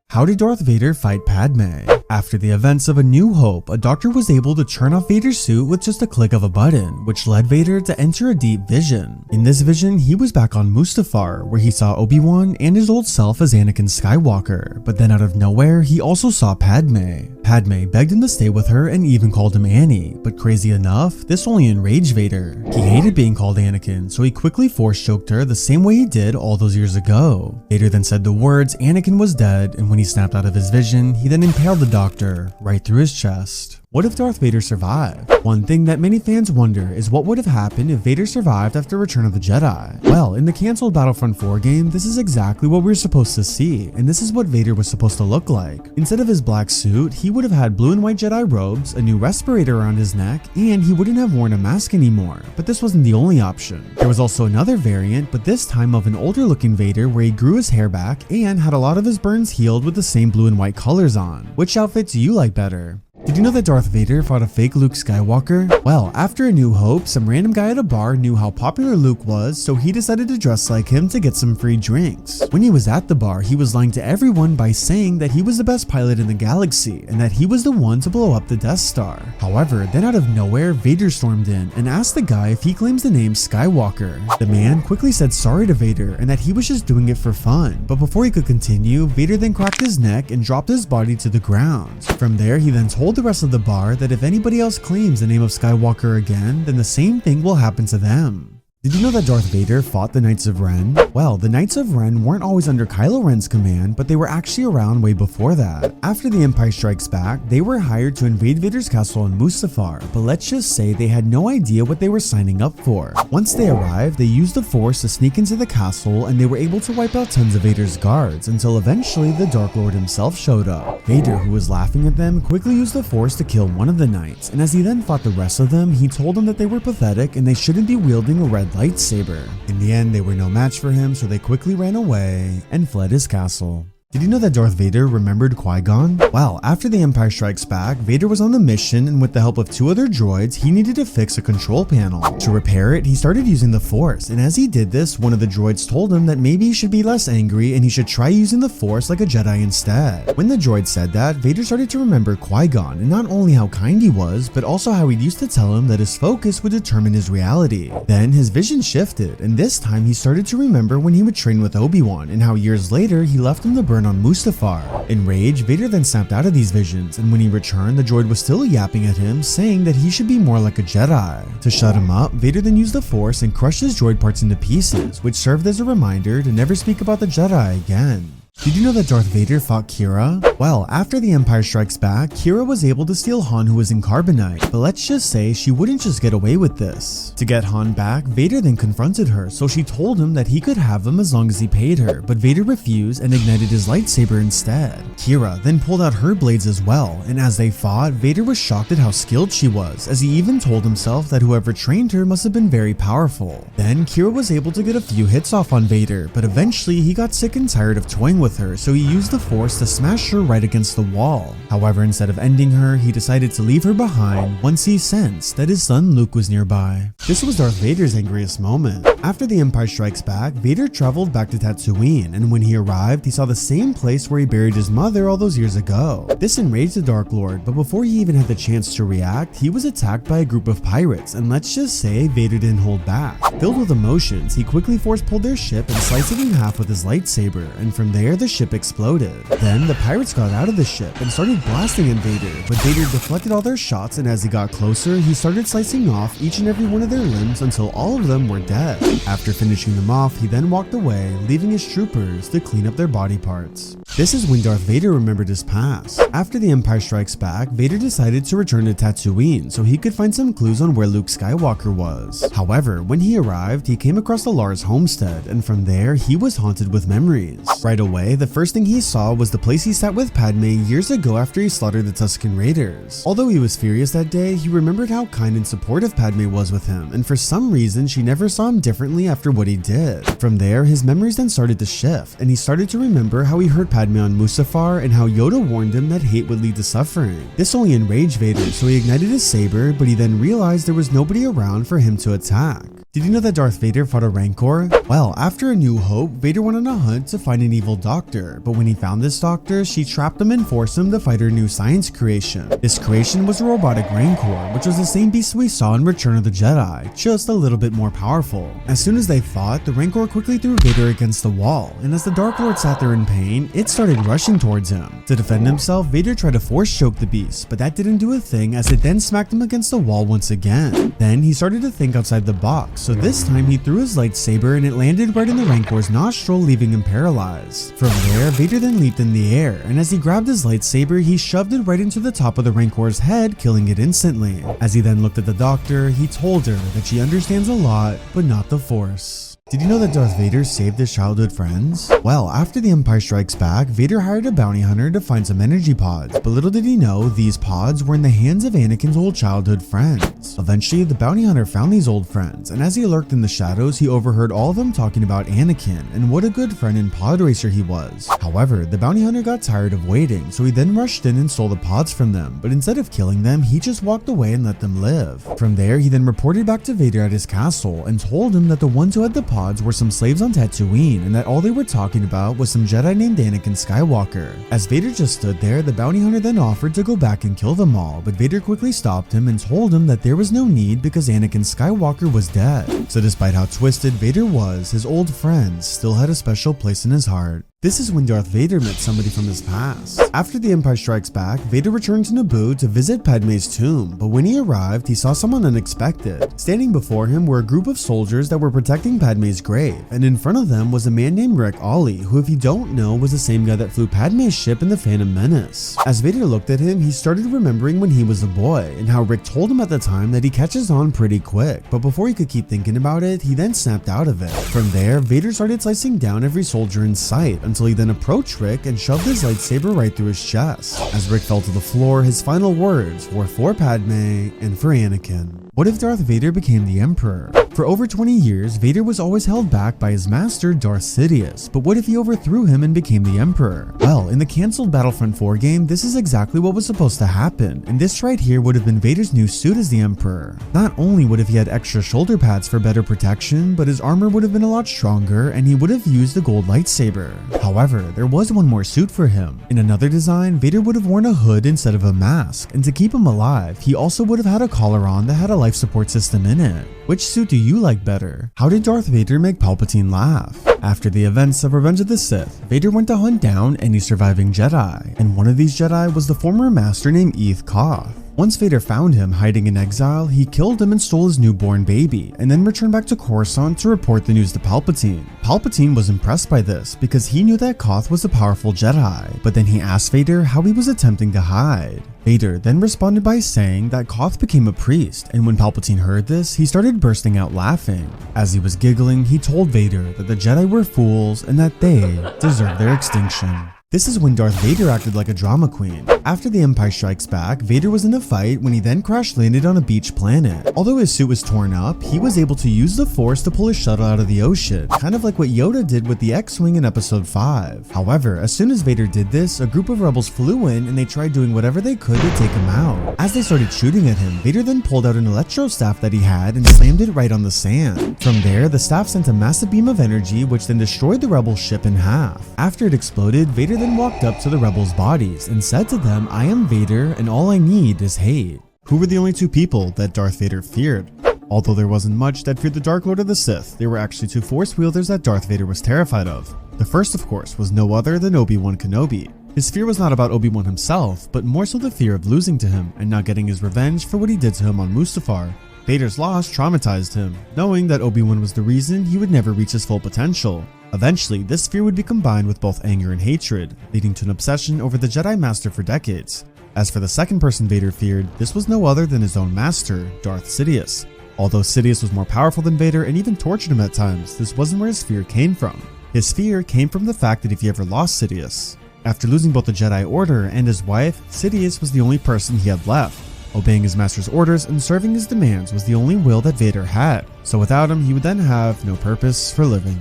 How did Darth Vader fight Padme? After the events of A New Hope, a doctor was able to turn off Vader's suit with just a click of a button, which led Vader to enter a deep vision. In this vision, he was back on Mustafar, where he saw Obi-Wan and his old self as Anakin Skywalker, but then out of nowhere, he also saw Padme. Padme begged him to stay with her and even called him Annie, but crazy enough, this only enraged Vader. He hated being called Anakin, so he quickly force choked her the same way he did all those years ago. Vader then said the words Anakin was dead, and when he snapped out of his vision, he then impaled the doctor right through his chest. What if Darth Vader survived? One thing that many fans wonder is what would have happened if Vader survived after Return of the Jedi. Well, in the cancelled Battlefront 4 game, this is exactly what we were supposed to see, and this is what Vader was supposed to look like. Instead of his black suit, he would have had blue and white Jedi robes, a new respirator around his neck, and he wouldn't have worn a mask anymore. But this wasn't the only option. There was also another variant, but this time of an older looking Vader where he grew his hair back and had a lot of his burns healed with the same blue and white colors on. Which outfit do you like better? Did you know that Darth Vader fought a fake Luke Skywalker? Well, after A New Hope, some random guy at a bar knew how popular Luke was, so he decided to dress like him to get some free drinks. When he was at the bar, he was lying to everyone by saying that he was the best pilot in the galaxy and that he was the one to blow up the Death Star. However, then out of nowhere, Vader stormed in and asked the guy if he claims the name Skywalker. The man quickly said sorry to Vader and that he was just doing it for fun, but before he could continue, Vader then cracked his neck and dropped his body to the ground. From there, he then told the rest of the bar that if anybody else claims the name of Skywalker again, then the same thing will happen to them. Did you know that Darth Vader fought the Knights of Ren? Well, the Knights of Ren weren't always under Kylo Ren's command, but they were actually around way before that. After The Empire Strikes Back, they were hired to invade Vader's castle on Mustafar, but let's just say they had no idea what they were signing up for. Once they arrived, they used the Force to sneak into the castle, and they were able to wipe out tons of Vader's guards, until eventually the Dark Lord himself showed up. Vader, who was laughing at them, quickly used the Force to kill one of the Knights, and as he then fought the rest of them, he told them that they were pathetic and they shouldn't be wielding a red lightsaber. In the end, they were no match for him, so they quickly ran away and fled his castle. Did you know that Darth Vader remembered Qui-Gon? Well, after The Empire Strikes Back, Vader was on the mission, and with the help of 2 other droids, he needed to fix a control panel. To repair it, he started using the Force, and as he did this, one of the droids told him that maybe he should be less angry and he should try using the Force like a Jedi instead. When the droid said that, Vader started to remember Qui-Gon, and not only how kind he was, but also how he used to tell him that his focus would determine his reality. Then his vision shifted, and this time he started to remember when he would train with Obi-Wan, and how years later he left him to burn on Mustafar. Enraged, Vader then snapped out of these visions, and when he returned, the droid was still yapping at him, saying that he should be more like a Jedi. To shut him up, Vader then used the Force and crushed his droid parts into pieces, which served as a reminder to never speak about the Jedi again. Did you know that Darth Vader fought Qi'ra? Well, after The Empire Strikes Back, Qi'ra was able to steal Han, who was in carbonite, but let's just say she wouldn't just get away with this. To get Han back, Vader then confronted her, so she told him that he could have him as long as he paid her, but Vader refused and ignited his lightsaber instead. Qi'ra then pulled out her blades as well, and as they fought, Vader was shocked at how skilled she was, as he even told himself that whoever trained her must have been very powerful. Then Qi'ra was able to get a few hits off on Vader, but eventually he got sick and tired of toying with her, so he used the Force to smash her right against the wall. However, instead of ending her, he decided to leave her behind once he sensed that his son Luke was nearby. This was Darth Vader's angriest moment. After The Empire Strikes Back, Vader traveled back to Tatooine, and when he arrived, he saw the same place where he buried his mother all those years ago. This enraged the Dark Lord, but before he even had the chance to react, he was attacked by a group of pirates, and let's just say Vader didn't hold back. Filled with emotions, he quickly force-pulled their ship and sliced it in half with his lightsaber, and from there the ship exploded. Then the pirates got out of the ship and started blasting at Vader, but Vader deflected all their shots, and as he got closer, he started slicing off each and every one of their limbs until all of them were dead. After finishing them off, he then walked away, leaving his troopers to clean up their body parts. This is when Darth Vader remembered his past. After The Empire Strikes Back, Vader decided to return to Tatooine so he could find some clues on where Luke Skywalker was. However, when he arrived, he came across the Lars homestead, and from there, he was haunted with memories. Right away, the first thing he saw was the place he sat with Padme years ago after he slaughtered the Tusken Raiders. Although he was furious that day, he remembered how kind and supportive Padme was with him, and for some reason, she never saw him differently after what he did. From there, his memories then started to shift, and he started to remember how he hurt Padme on Mustafar and how Yoda warned him that hate would lead to suffering. This only enraged Vader, so he ignited his saber, but he then realized there was nobody around for him to attack. Did you know that Darth Vader fought a Rancor? Well, after A New Hope, Vader went on a hunt to find an evil doctor, but when he found this doctor, she trapped him and forced him to fight her new science creation. This creation was a robotic Rancor, which was the same beast we saw in Return of the Jedi, just a little bit more powerful. As soon as they fought, the Rancor quickly threw Vader against the wall, and as the Dark Lord sat there in pain, it started rushing towards him. To defend himself, Vader tried to force choke the beast, but that didn't do a thing as it then smacked him against the wall once again. Then he started to think outside the box, so this time he threw his lightsaber and it landed right in the Rancor's nostril, leaving him paralyzed. From there, Vader then leaped in the air, and as he grabbed his lightsaber, he shoved it right into the top of the Rancor's head, killing it instantly. As he then looked at the doctor, he told her that she understands a lot, but not the Force. Did you know that Darth Vader saved his childhood friends? Well, after The Empire Strikes Back, Vader hired a bounty hunter to find some energy pods, but little did he know these pods were in the hands of Anakin's old childhood friends. Eventually, the bounty hunter found these old friends, and as he lurked in the shadows, he overheard all of them talking about Anakin and what a good friend and pod racer he was. However, the bounty hunter got tired of waiting, so he then rushed in and stole the pods from them, but instead of killing them, he just walked away and let them live. From there, he then reported back to Vader at his castle and told him that the ones who had the pods were some slaves on Tatooine, and that all they were talking about was some Jedi named Anakin Skywalker. As Vader just stood there, the bounty hunter then offered to go back and kill them all, but Vader quickly stopped him and told him that there was no need because Anakin Skywalker was dead. So despite how twisted Vader was, his old friends still had a special place in his heart. This is when Darth Vader met somebody from his past. After The Empire Strikes Back, Vader returned to Naboo to visit Padme's tomb, but when he arrived, he saw someone unexpected. Standing before him were a group of soldiers that were protecting Padme's grave, and in front of them was a man named Rick Ollie, who if you don't know was the same guy that flew Padme's ship in The Phantom Menace. As Vader looked at him, he started remembering when he was a boy, and how Rick told him at the time that he catches on pretty quick, but before he could keep thinking about it, he then snapped out of it. From there, Vader started slicing down every soldier in sight, until he then approached Rick and shoved his lightsaber right through his chest. As Rick fell to the floor, his final words were for Padme and for Anakin. What if Darth Vader became the Emperor? For over 20 years, Vader was always held back by his master Darth Sidious, but what if he overthrew him and became the Emperor? Well, in the cancelled Battlefront 4 game, this is exactly what was supposed to happen, and this right here would have been Vader's new suit as the Emperor. Not only would have he had extra shoulder pads for better protection, but his armor would have been a lot stronger and he would have used the gold lightsaber. However, there was one more suit for him. In another design, Vader would have worn a hood instead of a mask, and to keep him alive, he also would have had a collar on that had a life support system in it. Which suit do you like better? How did Darth Vader make Palpatine laugh? After the events of Revenge of the Sith, Vader went to hunt down any surviving Jedi, and one of these Jedi was the former master named Eth Koth. Once Vader found him hiding in exile, he killed him and stole his newborn baby, and then returned back to Coruscant to report the news to Palpatine. Palpatine was impressed by this because he knew that Koth was a powerful Jedi, but then he asked Vader how he was attempting to hide. Vader then responded by saying that Koth became a priest, and when Palpatine heard this, he started bursting out laughing. As he was giggling, he told Vader that the Jedi were fools and that they deserved their extinction. This is when Darth Vader acted like a drama queen. After The Empire Strikes Back, Vader was in a fight when he then crash landed on a beach planet. Although his suit was torn up, he was able to use the Force to pull his shuttle out of the ocean, kind of like what Yoda did with the X-Wing in Episode 5. However, as soon as Vader did this, a group of rebels flew in and they tried doing whatever they could to take him out. As they started shooting at him, Vader then pulled out an electro staff that he had and slammed it right on the sand. From there, the staff sent a massive beam of energy which then destroyed the rebel ship in half. After it exploded, Vader then walked up to the rebels' bodies and said to them, "I am Vader and all I need is hate." Who were the only two people that Darth Vader feared? Although there wasn't much that feared the Dark Lord of the Sith, there were actually two Force wielders that Darth Vader was terrified of. The first, of course, was no other than Obi-Wan Kenobi. His fear was not about Obi-Wan himself, but more so the fear of losing to him and not getting his revenge for what he did to him on Mustafar. Vader's loss traumatized him, knowing that Obi-Wan was the reason he would never reach his full potential. Eventually, this fear would be combined with both anger and hatred, leading to an obsession over the Jedi Master for decades. As for the second person Vader feared, this was no other than his own master, Darth Sidious. Although Sidious was more powerful than Vader and even tortured him at times, this wasn't where his fear came from. His fear came from the fact that if he ever lost Sidious. After losing both the Jedi Order and his wife, Sidious was the only person he had left. Obeying his master's orders and serving his demands was the only will that Vader had, so without him he would then have no purpose for living.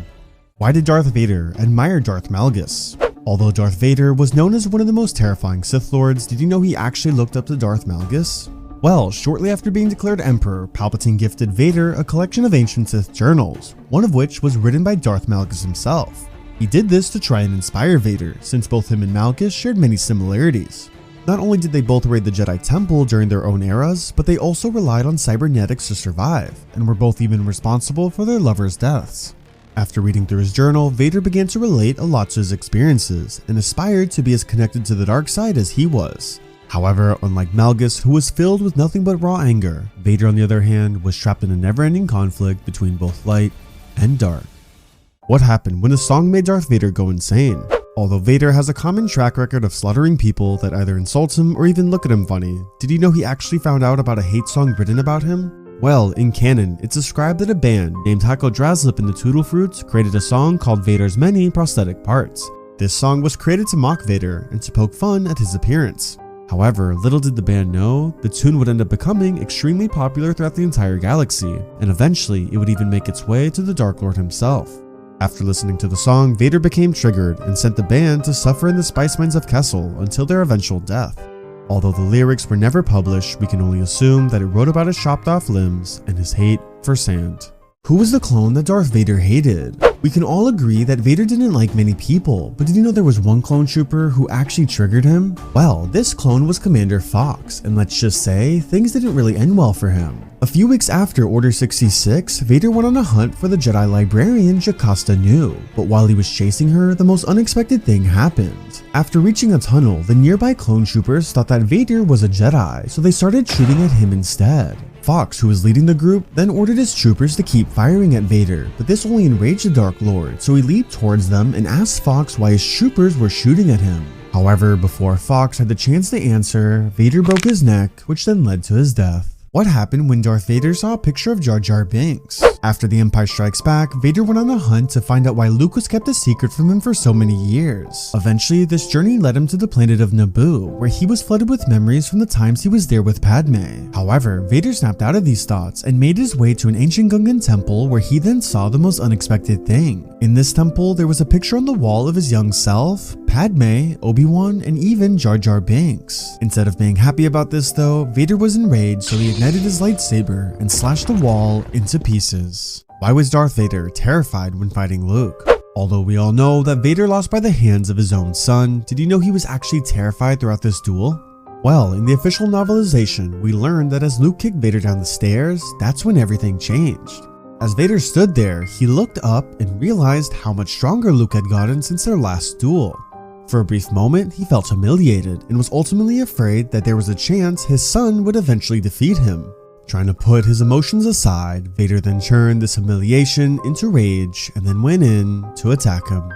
Why did Darth Vader admire Darth Malgus? Although Darth Vader was known as one of the most terrifying Sith Lords, did you know he actually looked up to Darth Malgus? Well, shortly after being declared Emperor, Palpatine gifted Vader a collection of ancient Sith journals, one of which was written by Darth Malgus himself. He did this to try and inspire Vader, since both him and Malgus shared many similarities. Not only did they both raid the Jedi Temple during their own eras, but they also relied on cybernetics to survive, and were both even responsible for their lovers' deaths. After reading through his journal, Vader began to relate a lot to his experiences, and aspired to be as connected to the dark side as he was. However, unlike Malgus, who was filled with nothing but raw anger, Vader on the other hand was trapped in a never-ending conflict between both light and dark. What happened when a song made Darth Vader go insane? Although Vader has a common track record of slaughtering people that either insult him or even look at him funny, did you know he actually found out about a hate song written about him? Well, in canon, it's described that a band named Hako Draslip and the Tootle Fruits created a song called Vader's Many Prosthetic Parts. This song was created to mock Vader and to poke fun at his appearance. However, little did the band know, the tune would end up becoming extremely popular throughout the entire galaxy, and eventually it would even make its way to the Dark Lord himself. After listening to the song, Vader became triggered and sent the band to suffer in the spice mines of Kessel until their eventual death. Although the lyrics were never published, we can only assume that it wrote about his chopped off limbs and his hate for sand. Who was the clone that Darth Vader hated? We can all agree that Vader didn't like many people, but did you know there was one clone trooper who actually triggered him? Well, this clone was Commander Fox, and let's just say, things didn't really end well for him. A few weeks after Order 66, Vader went on a hunt for the Jedi librarian Jocasta Nu, but while he was chasing her, the most unexpected thing happened. After reaching a tunnel, the nearby clone troopers thought that Vader was a Jedi, so they started shooting at him instead. Fox, who was leading the group, then ordered his troopers to keep firing at Vader, but this only enraged the Dark Lord, so he leaped towards them and asked Fox why his troopers were shooting at him. However, before Fox had the chance to answer, Vader broke his neck, which then led to his death. What happened when Darth Vader saw a picture of Jar Jar Binks? After The Empire Strikes Back, Vader went on a hunt to find out why Luke was kept a secret from him for so many years. Eventually, this journey led him to the planet of Naboo, where he was flooded with memories from the times he was there with Padme. However, Vader snapped out of these thoughts and made his way to an ancient Gungan temple where he then saw the most unexpected thing. In this temple, there was a picture on the wall of his young self, Padme, Obi-Wan, and even Jar Jar Binks. Instead of being happy about this though, Vader was enraged, so he ignited his lightsaber and slashed the wall into pieces. Why was Darth Vader terrified when fighting Luke? Although we all know that Vader lost by the hands of his own son, did you know he was actually terrified throughout this duel? Well, in the official novelization, we learned that as Luke kicked Vader down the stairs, that's when everything changed. As Vader stood there, he looked up and realized how much stronger Luke had gotten since their last duel. For a brief moment, he felt humiliated and was ultimately afraid that there was a chance his son would eventually defeat him. Trying to put his emotions aside, Vader then turned this humiliation into rage and then went in to attack him.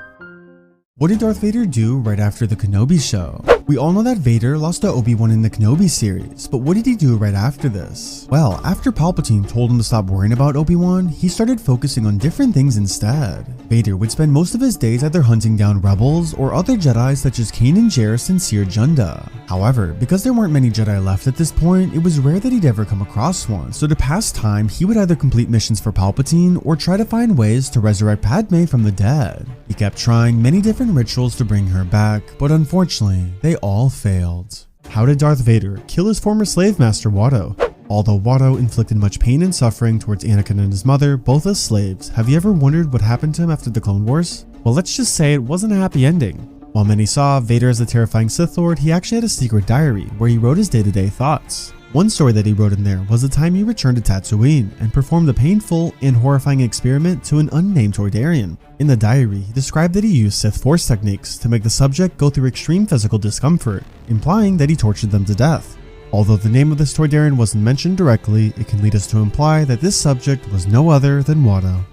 What did Darth Vader do right after the Kenobi show? We all know that Vader lost to Obi-Wan in the Kenobi series, but what did he do right after this? Well, after Palpatine told him to stop worrying about Obi-Wan, he started focusing on different things instead. Vader would spend most of his days either hunting down rebels or other Jedi such as Kanan Jarrus and Cere Junda. However, because there weren't many Jedi left at this point, it was rare that he'd ever come across one, so to pass time, he would either complete missions for Palpatine or try to find ways to resurrect Padme from the dead. He kept trying many different rituals to bring her back, but unfortunately, they all failed. How did Darth Vader kill his former slave master Watto? Although Watto inflicted much pain and suffering towards Anakin and his mother, both as slaves, have you ever wondered what happened to him after the Clone Wars? Well, let's just say it wasn't a happy ending. While many saw Vader as a terrifying Sith Lord, he actually had a secret diary where he wrote his day-to-day thoughts. One story that he wrote in there was the time he returned to Tatooine and performed a painful and horrifying experiment to an unnamed Toydarian. In the diary, he described that he used Sith Force techniques to make the subject go through extreme physical discomfort, implying that he tortured them to death. Although the name of this Toydarian wasn't mentioned directly, it can lead us to imply that this subject was no other than Watto.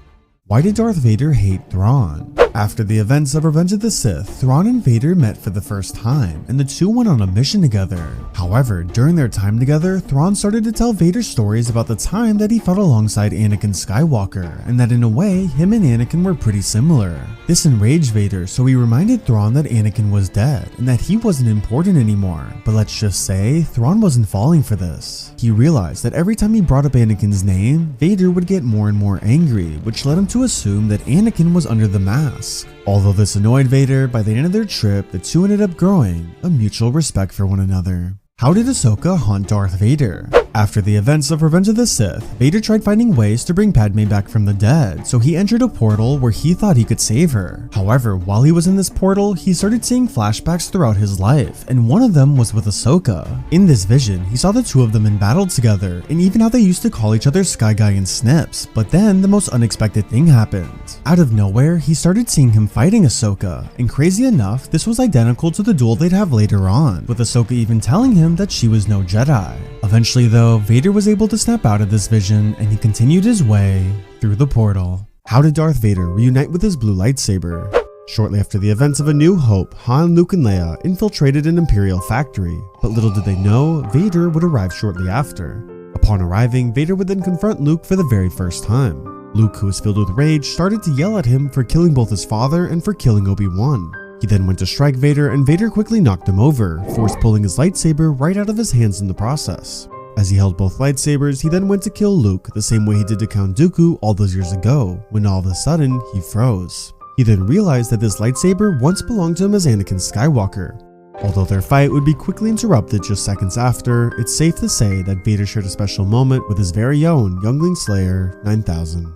Why did Darth Vader hate Thrawn? After the events of Revenge of the Sith, Thrawn and Vader met for the first time, and the two went on a mission together. However, during their time together, Thrawn started to tell Vader stories about the time that he fought alongside Anakin Skywalker, and that in a way, him and Anakin were pretty similar. This enraged Vader, so he reminded Thrawn that Anakin was dead, and that he wasn't important anymore. But let's just say, Thrawn wasn't falling for this. He realized that every time he brought up Anakin's name, Vader would get more and more angry, which led him to assume that Anakin was under the mask. Although this annoyed Vader, by the end of their trip, the two ended up growing a mutual respect for one another. How did Ahsoka haunt Darth Vader? After the events of Revenge of the Sith, Vader tried finding ways to bring Padme back from the dead, so he entered a portal where he thought he could save her. However, while he was in this portal, he started seeing flashbacks throughout his life, and one of them was with Ahsoka. In this vision, he saw the two of them in battle together, and even how they used to call each other Sky Guy and Snips, but then the most unexpected thing happened. Out of nowhere, he started seeing him fighting Ahsoka, and crazy enough, this was identical to the duel they'd have later on, with Ahsoka even telling him that she was no Jedi. Eventually though, Vader was able to snap out of this vision and he continued his way through the portal. How did Darth Vader reunite with his blue lightsaber? Shortly after the events of A New Hope, Han, Luke, and Leia infiltrated an Imperial factory, but little did they know, Vader would arrive shortly after. Upon arriving, Vader would then confront Luke for the very first time. Luke, who was filled with rage, started to yell at him for killing both his father and for killing Obi-Wan. He then went to strike Vader, and Vader quickly knocked him over, force pulling his lightsaber right out of his hands in the process. As he held both lightsabers, he then went to kill Luke the same way he did to Count Dooku all those years ago, when all of a sudden, he froze. He then realized that this lightsaber once belonged to him as Anakin Skywalker. Although their fight would be quickly interrupted just seconds after, it's safe to say that Vader shared a special moment with his very own Youngling Slayer 9000.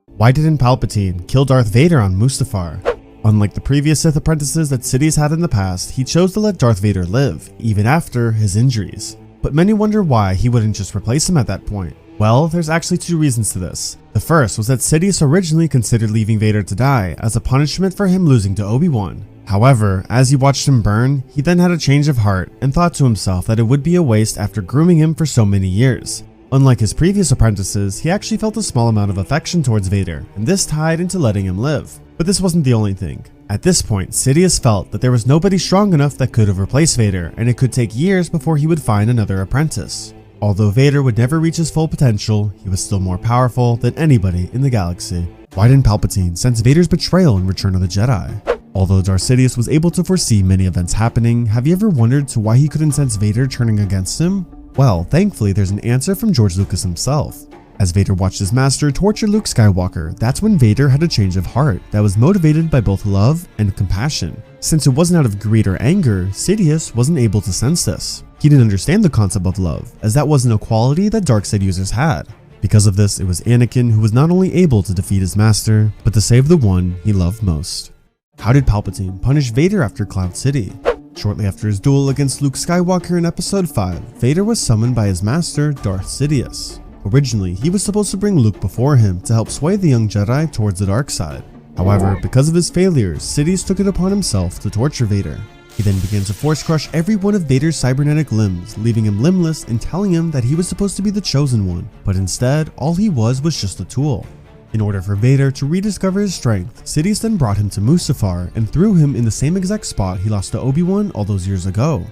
Why didn't Palpatine kill Darth Vader on Mustafar? Unlike the previous Sith apprentices that Sidious had in the past, he chose to let Darth Vader live, even after his injuries. But many wonder why he wouldn't just replace him at that point. Well, there's actually two reasons to this. The first was that Sidious originally considered leaving Vader to die as a punishment for him losing to Obi-Wan. However, as he watched him burn, he then had a change of heart and thought to himself that it would be a waste after grooming him for so many years. Unlike his previous apprentices, he actually felt a small amount of affection towards Vader, and this tied into letting him live. But this wasn't the only thing. At this point, Sidious felt that there was nobody strong enough that could have replaced Vader, and it could take years before he would find another apprentice. Although Vader would never reach his full potential, he was still more powerful than anybody in the galaxy. Why didn't Palpatine sense Vader's betrayal in Return of the Jedi? Although Darth Sidious was able to foresee many events happening, have you ever wondered to why he couldn't sense Vader turning against him? Well, thankfully there's an answer from George Lucas himself. As Vader watched his master torture Luke Skywalker, that's when Vader had a change of heart that was motivated by both love and compassion. Since it wasn't out of greed or anger, Sidious wasn't able to sense this. He didn't understand the concept of love, as that wasn't a quality that dark side users had. Because of this, it was Anakin who was not only able to defeat his master, but to save the one he loved most. How did Palpatine punish Vader after Cloud City? Shortly after his duel against Luke Skywalker in Episode 5, Vader was summoned by his master, Darth Sidious. Originally, he was supposed to bring Luke before him to help sway the young Jedi towards the dark side. However, because of his failures, Sidious took it upon himself to torture Vader. He then began to force crush every one of Vader's cybernetic limbs, leaving him limbless and telling him that he was supposed to be the chosen one, but instead, all he was just a tool. In order for Vader to rediscover his strength, Sidious then brought him to Mustafar and threw him in the same exact spot he lost to Obi-Wan all those years ago.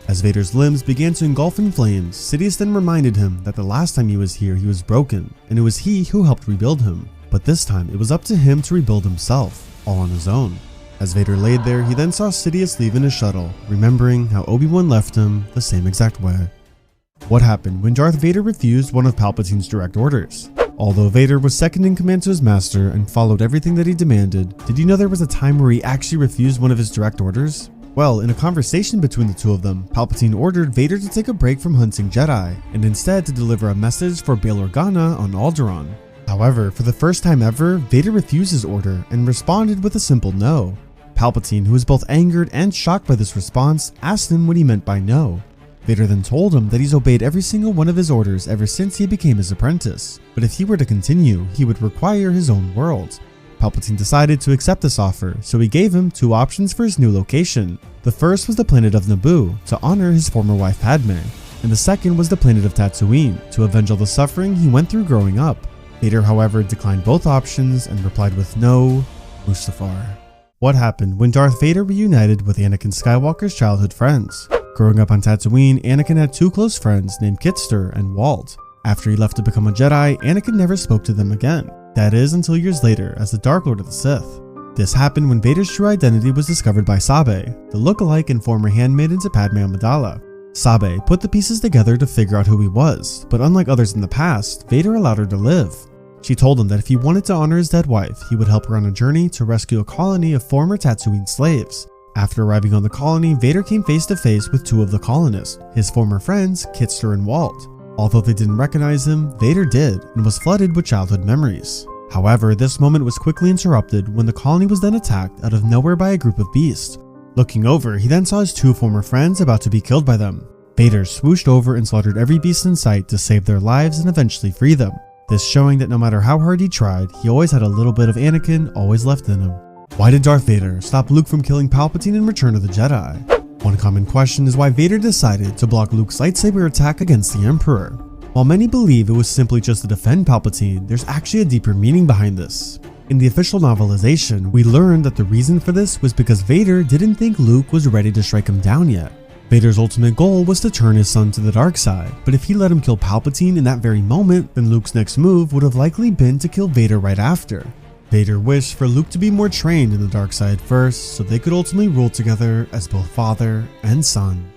As Vader's limbs began to engulf in flames, Sidious then reminded him that the last time he was here he was broken, and it was he who helped rebuild him. But this time it was up to him to rebuild himself, all on his own. As Vader laid there, he then saw Sidious leave in his shuttle, remembering how Obi-Wan left him the same exact way. What happened when Darth Vader refused one of Palpatine's direct orders? Although Vader was second in command to his master and followed everything that he demanded, did you know there was a time where he actually refused one of his direct orders? Well, in a conversation between the two of them, Palpatine ordered Vader to take a break from hunting Jedi, and instead to deliver a message for Bail Organa on Alderaan. However, for the first time ever, Vader refused his order and responded with a simple no. Palpatine, who was both angered and shocked by this response, asked him what he meant by no. Vader then told him that he's obeyed every single one of his orders ever since he became his apprentice, but if he were to continue, he would require his own world. Palpatine decided to accept this offer, so he gave him two options for his new location. The first was the planet of Naboo, to honor his former wife Padme, and the second was the planet of Tatooine, to avenge all the suffering he went through growing up. Vader, however, declined both options and replied with no, Mustafar. What happened when Darth Vader reunited with Anakin Skywalker's childhood friends? Growing up on Tatooine, Anakin had two close friends named Kitster and Walt. After he left to become a Jedi, Anakin never spoke to them again. That is, until years later as the Dark Lord of the Sith. This happened when Vader's true identity was discovered by Sabe, the lookalike and former handmaiden to Padme Amidala. Sabe put the pieces together to figure out who he was, but unlike others in the past, Vader allowed her to live. She told him that if he wanted to honor his dead wife, he would help her on a journey to rescue a colony of former Tatooine slaves. After arriving on the colony, Vader came face to face with two of the colonists, his former friends, Kitster and Walt. Although they didn't recognize him, Vader did, and was flooded with childhood memories. However, this moment was quickly interrupted when the colony was then attacked out of nowhere by a group of beasts. Looking over, he then saw his two former friends about to be killed by them. Vader swooshed over and slaughtered every beast in sight to save their lives and eventually free them. This showing that no matter how hard he tried, he always had a little bit of Anakin always left in him. Why did Darth Vader stop Luke from killing Palpatine in Return of the Jedi? One common question is why Vader decided to block Luke's lightsaber attack against the Emperor. While many believe it was simply just to defend Palpatine, there's actually a deeper meaning behind this. In the official novelization, we learned that the reason for this was because Vader didn't think Luke was ready to strike him down yet. Vader's ultimate goal was to turn his son to the dark side, but if he let him kill Palpatine in that very moment, then Luke's next move would have likely been to kill Vader right after. Vader wished for Luke to be more trained in the dark side first, so they could ultimately rule together as both father and son.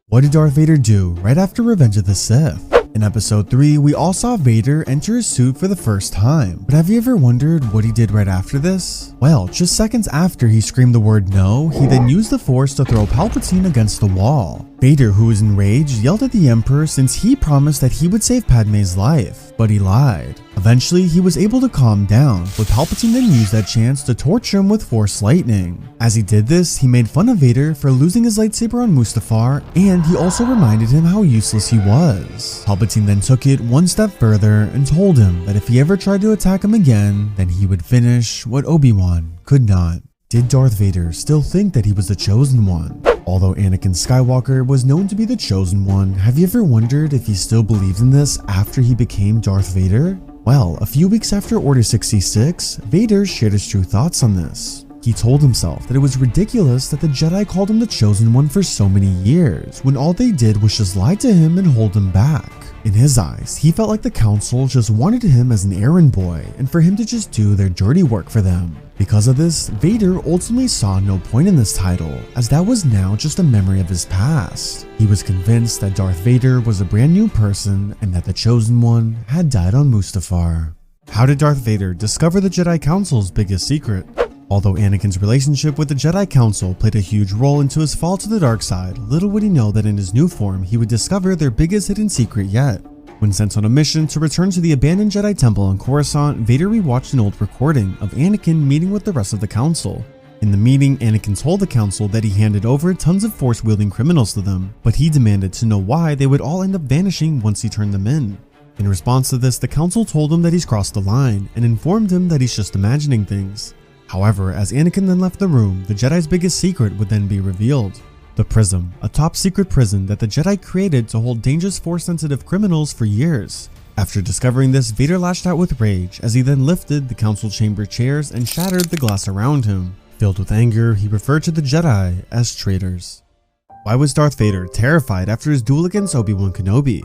What did Darth Vader do right after Revenge of the Sith? In episode 3, we all saw Vader enter his suit for the first time, but have you ever wondered what he did right after this? Well, just seconds after he screamed the word no, he then used the Force to throw Palpatine against the wall. Vader, who was enraged, yelled at the Emperor since he promised that he would save Padme's life, but he lied. Eventually, he was able to calm down, but Palpatine then used that chance to torture him with Force lightning. As he did this, he made fun of Vader for losing his lightsaber on Mustafar, and he also reminded him how useless he was. Palpatine then took it one step further and told him that if he ever tried to attack him again, then he would finish what Obi-Wan could not. Did Darth Vader still think that he was the Chosen One? Although Anakin Skywalker was known to be the Chosen One, have you ever wondered if he still believed in this after he became Darth Vader? Well, a few weeks after Order 66, Vader shared his true thoughts on this. He told himself that it was ridiculous that the Jedi called him the Chosen One for so many years, when all they did was just lie to him and hold him back. In his eyes, he felt like the Council just wanted him as an errand boy and for him to just do their dirty work for them. Because of this, Vader ultimately saw no point in this title, as that was now just a memory of his past. He was convinced that Darth Vader was a brand new person and that the Chosen One had died on Mustafar. How did Darth Vader discover the Jedi Council's biggest secret? Although Anakin's relationship with the Jedi Council played a huge role into his fall to the dark side, little would he know that in his new form he would discover their biggest hidden secret yet. When sent on a mission to return to the abandoned Jedi Temple on Coruscant, Vader rewatched an old recording of Anakin meeting with the rest of the Council. In the meeting, Anakin told the Council that he handed over tons of Force-wielding criminals to them, but he demanded to know why they would all end up vanishing once he turned them in. In response to this, the Council told him that he's crossed the line and informed him that he's just imagining things. However, as Anakin then left the room, the Jedi's biggest secret would then be revealed. The Prism, a top secret prison that the Jedi created to hold dangerous Force-sensitive criminals for years. After discovering this, Vader lashed out with rage as he then lifted the council chamber chairs and shattered the glass around him. Filled with anger, he referred to the Jedi as traitors. Why was Darth Vader terrified after his duel against Obi-Wan Kenobi?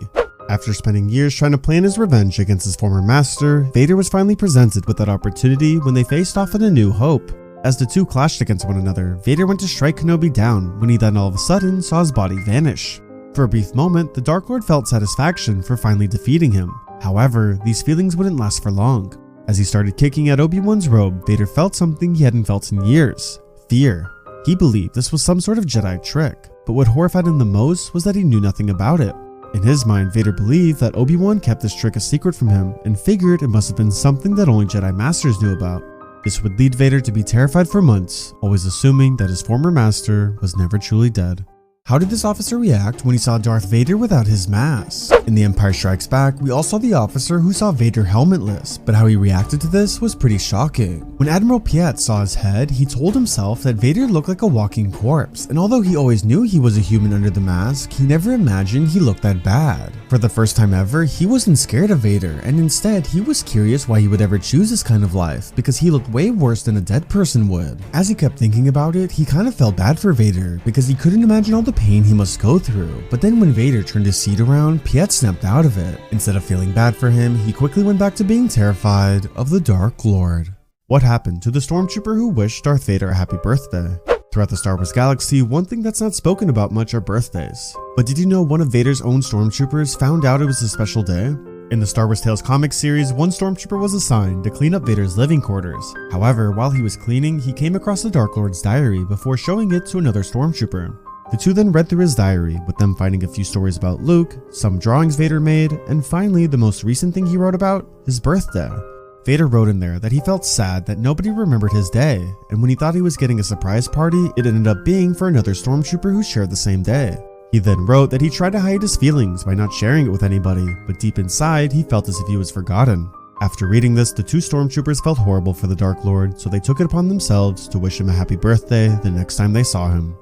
After spending years trying to plan his revenge against his former master, Vader was finally presented with that opportunity when they faced off in A New Hope. As the two clashed against one another, Vader went to strike Kenobi down when he then all of a sudden saw his body vanish. For a brief moment, the Dark Lord felt satisfaction for finally defeating him. However, these feelings wouldn't last for long. As he started kicking at Obi-Wan's robe, Vader felt something he hadn't felt in years: fear. He believed this was some sort of Jedi trick, but what horrified him the most was that he knew nothing about it. In his mind, Vader believed that Obi-Wan kept this trick a secret from him and figured it must have been something that only Jedi Masters knew about. This would lead Vader to be terrified for months, always assuming that his former master was never truly dead. How did this officer react when he saw Darth Vader without his mask? In The Empire Strikes Back, we all saw the officer who saw Vader helmetless, but how he reacted to this was pretty shocking. When Admiral Piet saw his head, he told himself that Vader looked like a walking corpse, and although he always knew he was a human under the mask, he never imagined he looked that bad. For the first time ever, he wasn't scared of Vader, and instead, he was curious why he would ever choose this kind of life, because he looked way worse than a dead person would. As he kept thinking about it, he kind of felt bad for Vader, because he couldn't imagine all the pain he must go through. But then when Vader turned his seat around, Piet snapped out of it. Instead of feeling bad for him, he quickly went back to being terrified of the Dark Lord. What happened to the stormtrooper who wished Darth Vader a happy birthday? Throughout the Star Wars galaxy, one thing that's not spoken about much are birthdays. But did you know one of Vader's own stormtroopers found out it was a special day? In the Star Wars Tales comic series, one stormtrooper was assigned to clean up Vader's living quarters. However, while he was cleaning, he came across the Dark Lord's diary before showing it to another stormtrooper. The two then read through his diary, with them finding a few stories about Luke, some drawings Vader made, and finally the most recent thing he wrote about, his birthday. Vader wrote in there that he felt sad that nobody remembered his day, and when he thought he was getting a surprise party, it ended up being for another stormtrooper who shared the same day. He then wrote that he tried to hide his feelings by not sharing it with anybody, but deep inside he felt as if he was forgotten. After reading this, the two stormtroopers felt horrible for the Dark Lord, so they took it upon themselves to wish him a happy birthday the next time they saw him.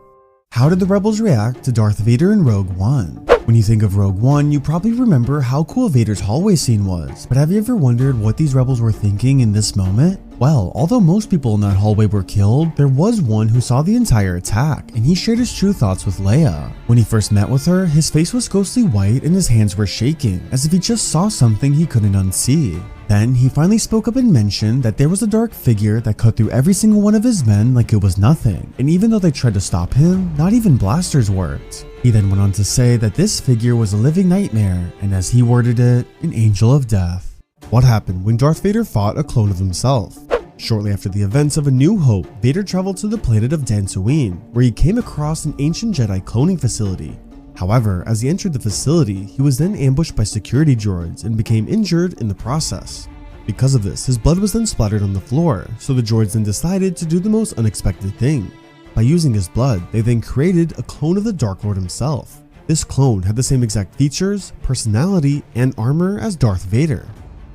How did the rebels react to Darth Vader in Rogue One? When you think of Rogue One, you probably remember how cool Vader's hallway scene was, but have you ever wondered what these rebels were thinking in this moment? Well, although most people in that hallway were killed, there was one who saw the entire attack, and he shared his true thoughts with Leia. When he first met with her, his face was ghostly white and his hands were shaking, as if he just saw something he couldn't unsee. Then he finally spoke up and mentioned that there was a dark figure that cut through every single one of his men like it was nothing, and even though they tried to stop him, not even blasters worked. He then went on to say that this figure was a living nightmare, and as he worded it, an angel of death. What happened when Darth Vader fought a clone of himself? Shortly after the events of A New Hope, Vader traveled to the planet of Dantooine, where he came across an ancient Jedi cloning facility. However, as he entered the facility, he was then ambushed by security droids and became injured in the process. Because of this, his blood was then splattered on the floor, so the droids then decided to do the most unexpected thing. By using his blood, they then created a clone of the Dark Lord himself. This clone had the same exact features, personality, and armor as Darth Vader.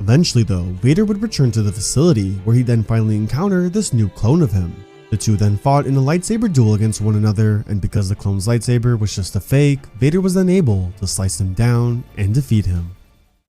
Eventually though, Vader would return to the facility, where he then finally encountered this new clone of him. The two then fought in a lightsaber duel against one another, and because the clone's lightsaber was just a fake, Vader was then able to slice him down and defeat him.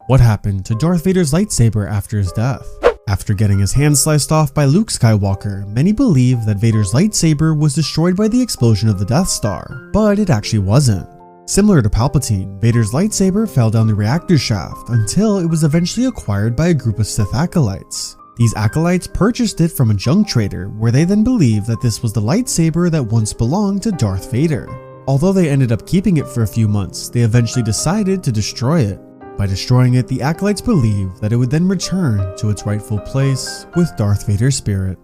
What happened to Darth Vader's lightsaber after his death? After getting his hand sliced off by Luke Skywalker, many believe that Vader's lightsaber was destroyed by the explosion of the Death Star, but it actually wasn't. Similar to Palpatine, Vader's lightsaber fell down the reactor shaft until it was eventually acquired by a group of Sith acolytes. These acolytes purchased it from a junk trader, where they then believed that this was the lightsaber that once belonged to Darth Vader. Although they ended up keeping it for a few months, they eventually decided to destroy it. By destroying it, the acolytes believed that it would then return to its rightful place with Darth Vader's spirit.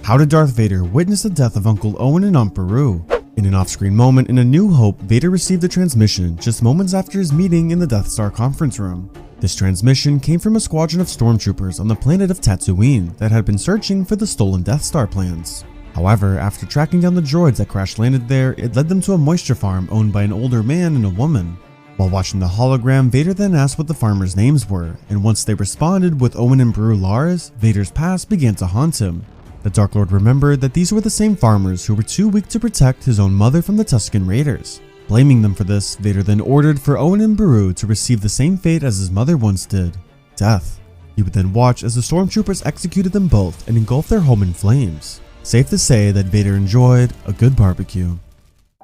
How did Darth Vader witness the death of Uncle Owen and Aunt Beru? In an off-screen moment in A New Hope, Vader received a transmission just moments after his meeting in the Death Star conference room. This transmission came from a squadron of stormtroopers on the planet of Tatooine that had been searching for the stolen Death Star plans. However, after tracking down the droids that crash-landed there, it led them to a moisture farm owned by an older man and a woman. While watching the hologram, Vader then asked what the farmers' names were, and once they responded with Owen and Beru Lars, Vader's past began to haunt him. The Dark Lord remembered that these were the same farmers who were too weak to protect his own mother from the Tusken Raiders. Blaming them for this, Vader then ordered for Owen and Beru to receive the same fate as his mother once did, death. He would then watch as the stormtroopers executed them both and engulfed their home in flames. Safe to say that Vader enjoyed a good barbecue.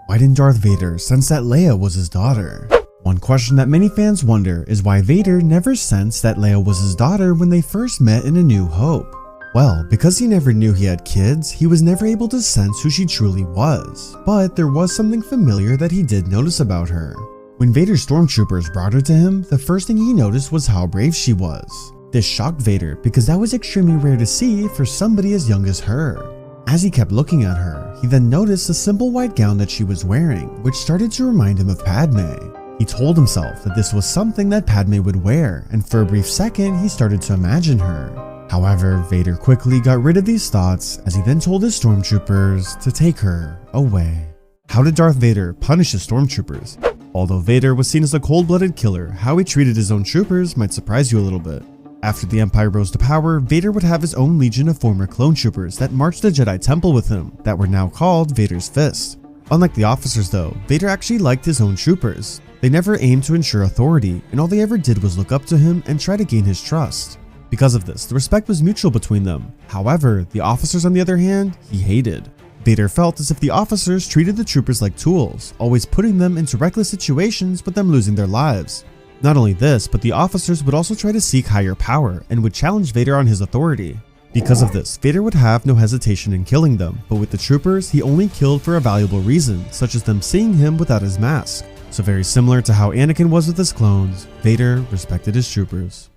Why didn't Darth Vader sense that Leia was his daughter? One question that many fans wonder is why Vader never sensed that Leia was his daughter when they first met in A New Hope. Well, because he never knew he had kids, he was never able to sense who she truly was. But there was something familiar that he did notice about her. When Vader's stormtroopers brought her to him, the first thing he noticed was how brave she was. This shocked Vader because that was extremely rare to see for somebody as young as her. As he kept looking at her, he then noticed the simple white gown that she was wearing, which started to remind him of Padme. He told himself that this was something that Padme would wear, and for a brief second he started to imagine her. However, Vader quickly got rid of these thoughts as he then told his stormtroopers to take her away. How did Darth Vader punish his stormtroopers? Although Vader was seen as a cold-blooded killer, how he treated his own troopers might surprise you a little bit. After the Empire rose to power, Vader would have his own legion of former clone troopers that marched the Jedi Temple with him, that were now called Vader's Fist. Unlike the officers though, Vader actually liked his own troopers. They never aimed to ensure authority, and all they ever did was look up to him and try to gain his trust. Because of this, the respect was mutual between them. However, the officers on the other hand, he hated. Vader felt as if the officers treated the troopers like tools, always putting them into reckless situations with them losing their lives. Not only this, but the officers would also try to seek higher power and would challenge Vader on his authority. Because of this, Vader would have no hesitation in killing them, but with the troopers, he only killed for a valuable reason, such as them seeing him without his mask. So very similar to how Anakin was with his clones, Vader respected his troopers.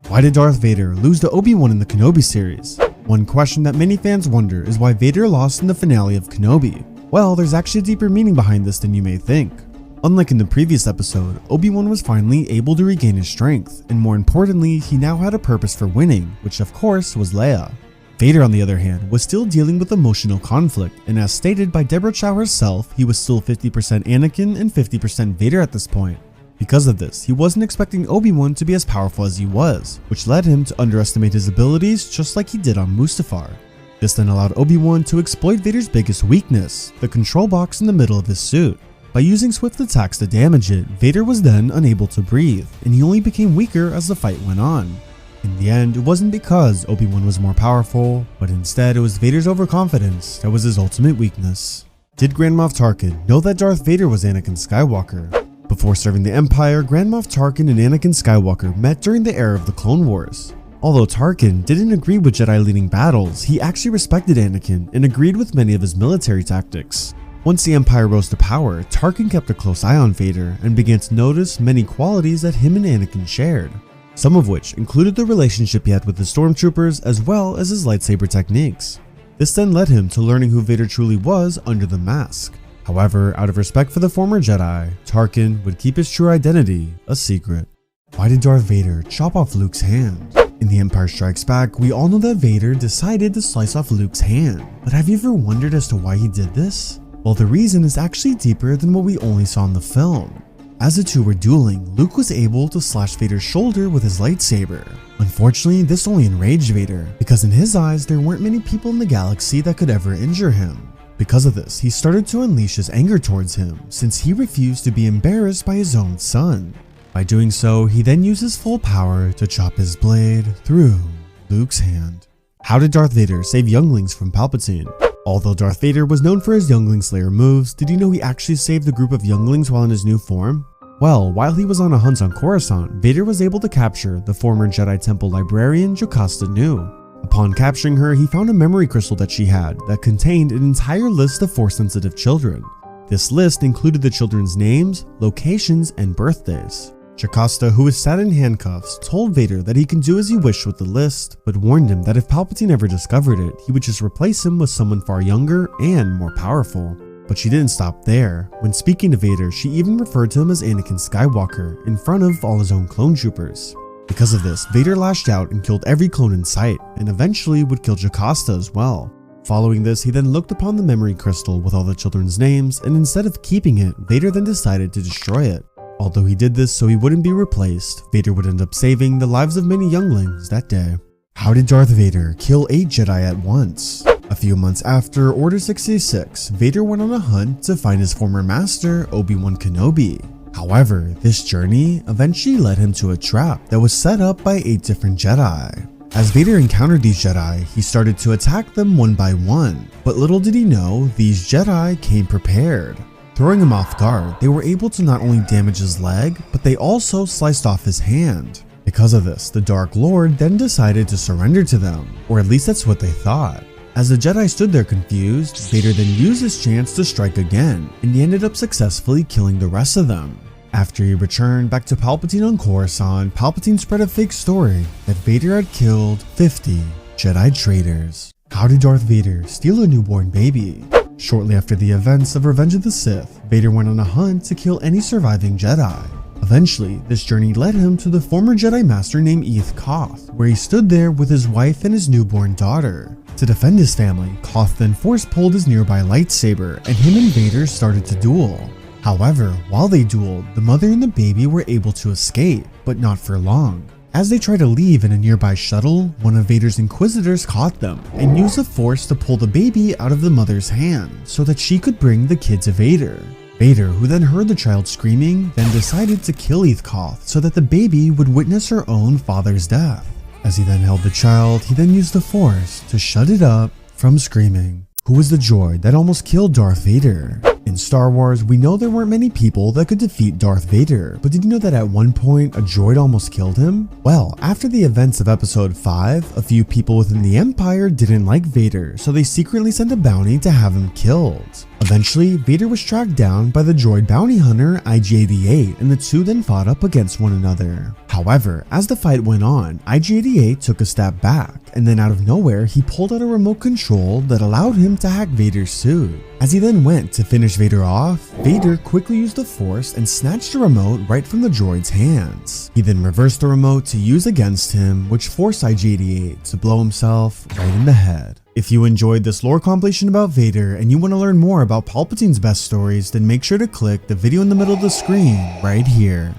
Why did Darth Vader lose to Obi-Wan in the Kenobi series? One question that many fans wonder is why Vader lost in the finale of Kenobi. Well, there's actually a deeper meaning behind this than you may think. Unlike in the previous episode, Obi-Wan was finally able to regain his strength, and more importantly, he now had a purpose for winning, which of course was Leia. Vader, on the other hand, was still dealing with emotional conflict, and as stated by Deborah Chow herself, he was still 50% Anakin and 50% Vader at this point. Because of this, he wasn't expecting Obi-Wan to be as powerful as he was, which led him to underestimate his abilities just like he did on Mustafar. This then allowed Obi-Wan to exploit Vader's biggest weakness, the control box in the middle of his suit. By using swift attacks to damage it, Vader was then unable to breathe, and he only became weaker as the fight went on. In the end, it wasn't because Obi-Wan was more powerful, but instead it was Vader's overconfidence that was his ultimate weakness. Did Grand Moff Tarkin know that Darth Vader was Anakin Skywalker? Before serving the Empire, Grand Moff Tarkin and Anakin Skywalker met during the era of the Clone Wars. Although Tarkin didn't agree with Jedi leading battles, he actually respected Anakin and agreed with many of his military tactics. Once the Empire rose to power, Tarkin kept a close eye on Vader and began to notice many qualities that him and Anakin shared, some of which included the relationship he had with the stormtroopers as well as his lightsaber techniques. This then led him to learning who Vader truly was under the mask. However, out of respect for the former Jedi, Tarkin would keep his true identity a secret. Why did Darth Vader chop off Luke's hand? In The Empire Strikes Back, we all know that Vader decided to slice off Luke's hand, but have you ever wondered as to why he did this? Well, the reason is actually deeper than what we only saw in the film. As the two were dueling, Luke was able to slash Vader's shoulder with his lightsaber. Unfortunately, this only enraged Vader, because in his eyes, there weren't many people in the galaxy that could ever injure him. Because of this, he started to unleash his anger towards him, since he refused to be embarrassed by his own son. By doing so, he then used his full power to chop his blade through Luke's hand. How did Darth Vader save younglings from Palpatine? Although Darth Vader was known for his Youngling Slayer moves, did you know he actually saved a group of younglings while in his new form? Well, while he was on a hunt on Coruscant, Vader was able to capture the former Jedi Temple librarian Jocasta Nu. Upon capturing her, he found a memory crystal that she had that contained an entire list of Force-sensitive children. This list included the children's names, locations, and birthdays. Jocasta, who was sat in handcuffs, told Vader that he can do as he wished with the list, but warned him that if Palpatine ever discovered it, he would just replace him with someone far younger and more powerful. But she didn't stop there. When speaking to Vader, she even referred to him as Anakin Skywalker in front of all his own clone troopers. Because of this, Vader lashed out and killed every clone in sight, and eventually would kill Jocasta as well. Following this, he then looked upon the memory crystal with all the children's names, and instead of keeping it, Vader then decided to destroy it. Although he did this so he wouldn't be replaced, Vader would end up saving the lives of many younglings that day. How did Darth Vader kill 8 Jedi at once? A few months after Order 66, Vader went on a hunt to find his former master, Obi-Wan Kenobi. However, this journey eventually led him to a trap that was set up by 8 different Jedi. As Vader encountered these Jedi, he started to attack them one by one, but little did he know these Jedi came prepared. Throwing him off guard, they were able to not only damage his leg, but they also sliced off his hand. Because of this, the Dark Lord then decided to surrender to them, or at least that's what they thought. As the Jedi stood there confused, Vader then used his chance to strike again, and he ended up successfully killing the rest of them. After he returned back to Palpatine on Coruscant, Palpatine spread a fake story that Vader had killed 50 Jedi traitors. How did Darth Vader steal a newborn baby? Shortly after the events of Revenge of the Sith, Vader went on a hunt to kill any surviving Jedi. Eventually, this journey led him to the former Jedi Master named Eth Koth, where he stood there with his wife and his newborn daughter. To defend his family, Koth then force-pulled his nearby lightsaber, and him and Vader started to duel. However, while they dueled, the mother and the baby were able to escape, but not for long. As they tried to leave in a nearby shuttle, one of Vader's Inquisitors caught them and used the Force to pull the baby out of the mother's hand so that she could bring the kid to Vader. Vader, who then heard the child screaming, then decided to kill Eth Koth so that the baby would witness her own father's death. As he then held the child, he then used the Force to shut it up from screaming. Who was the droid that almost killed Darth Vader? In Star Wars, we know there weren't many people that could defeat Darth Vader, but did you know that at one point a droid almost killed him? Well, after the events of episode 5, a few people within the Empire didn't like Vader, so they secretly sent a bounty to have him killed. Eventually, Vader was tracked down by the droid bounty hunter IG-88, and the two then fought up against one another. However, as the fight went on, IG-88 took a step back, and then out of nowhere, he pulled out a remote control that allowed him to hack Vader's suit. As he then went to finish Vader off, Vader quickly used the Force and snatched the remote right from the droid's hands. He then reversed the remote to use against him, which forced IG-88 to blow himself right in the head. If you enjoyed this lore compilation about Vader and you want to learn more about Palpatine's best stories, then make sure to click the video in the middle of the screen right here.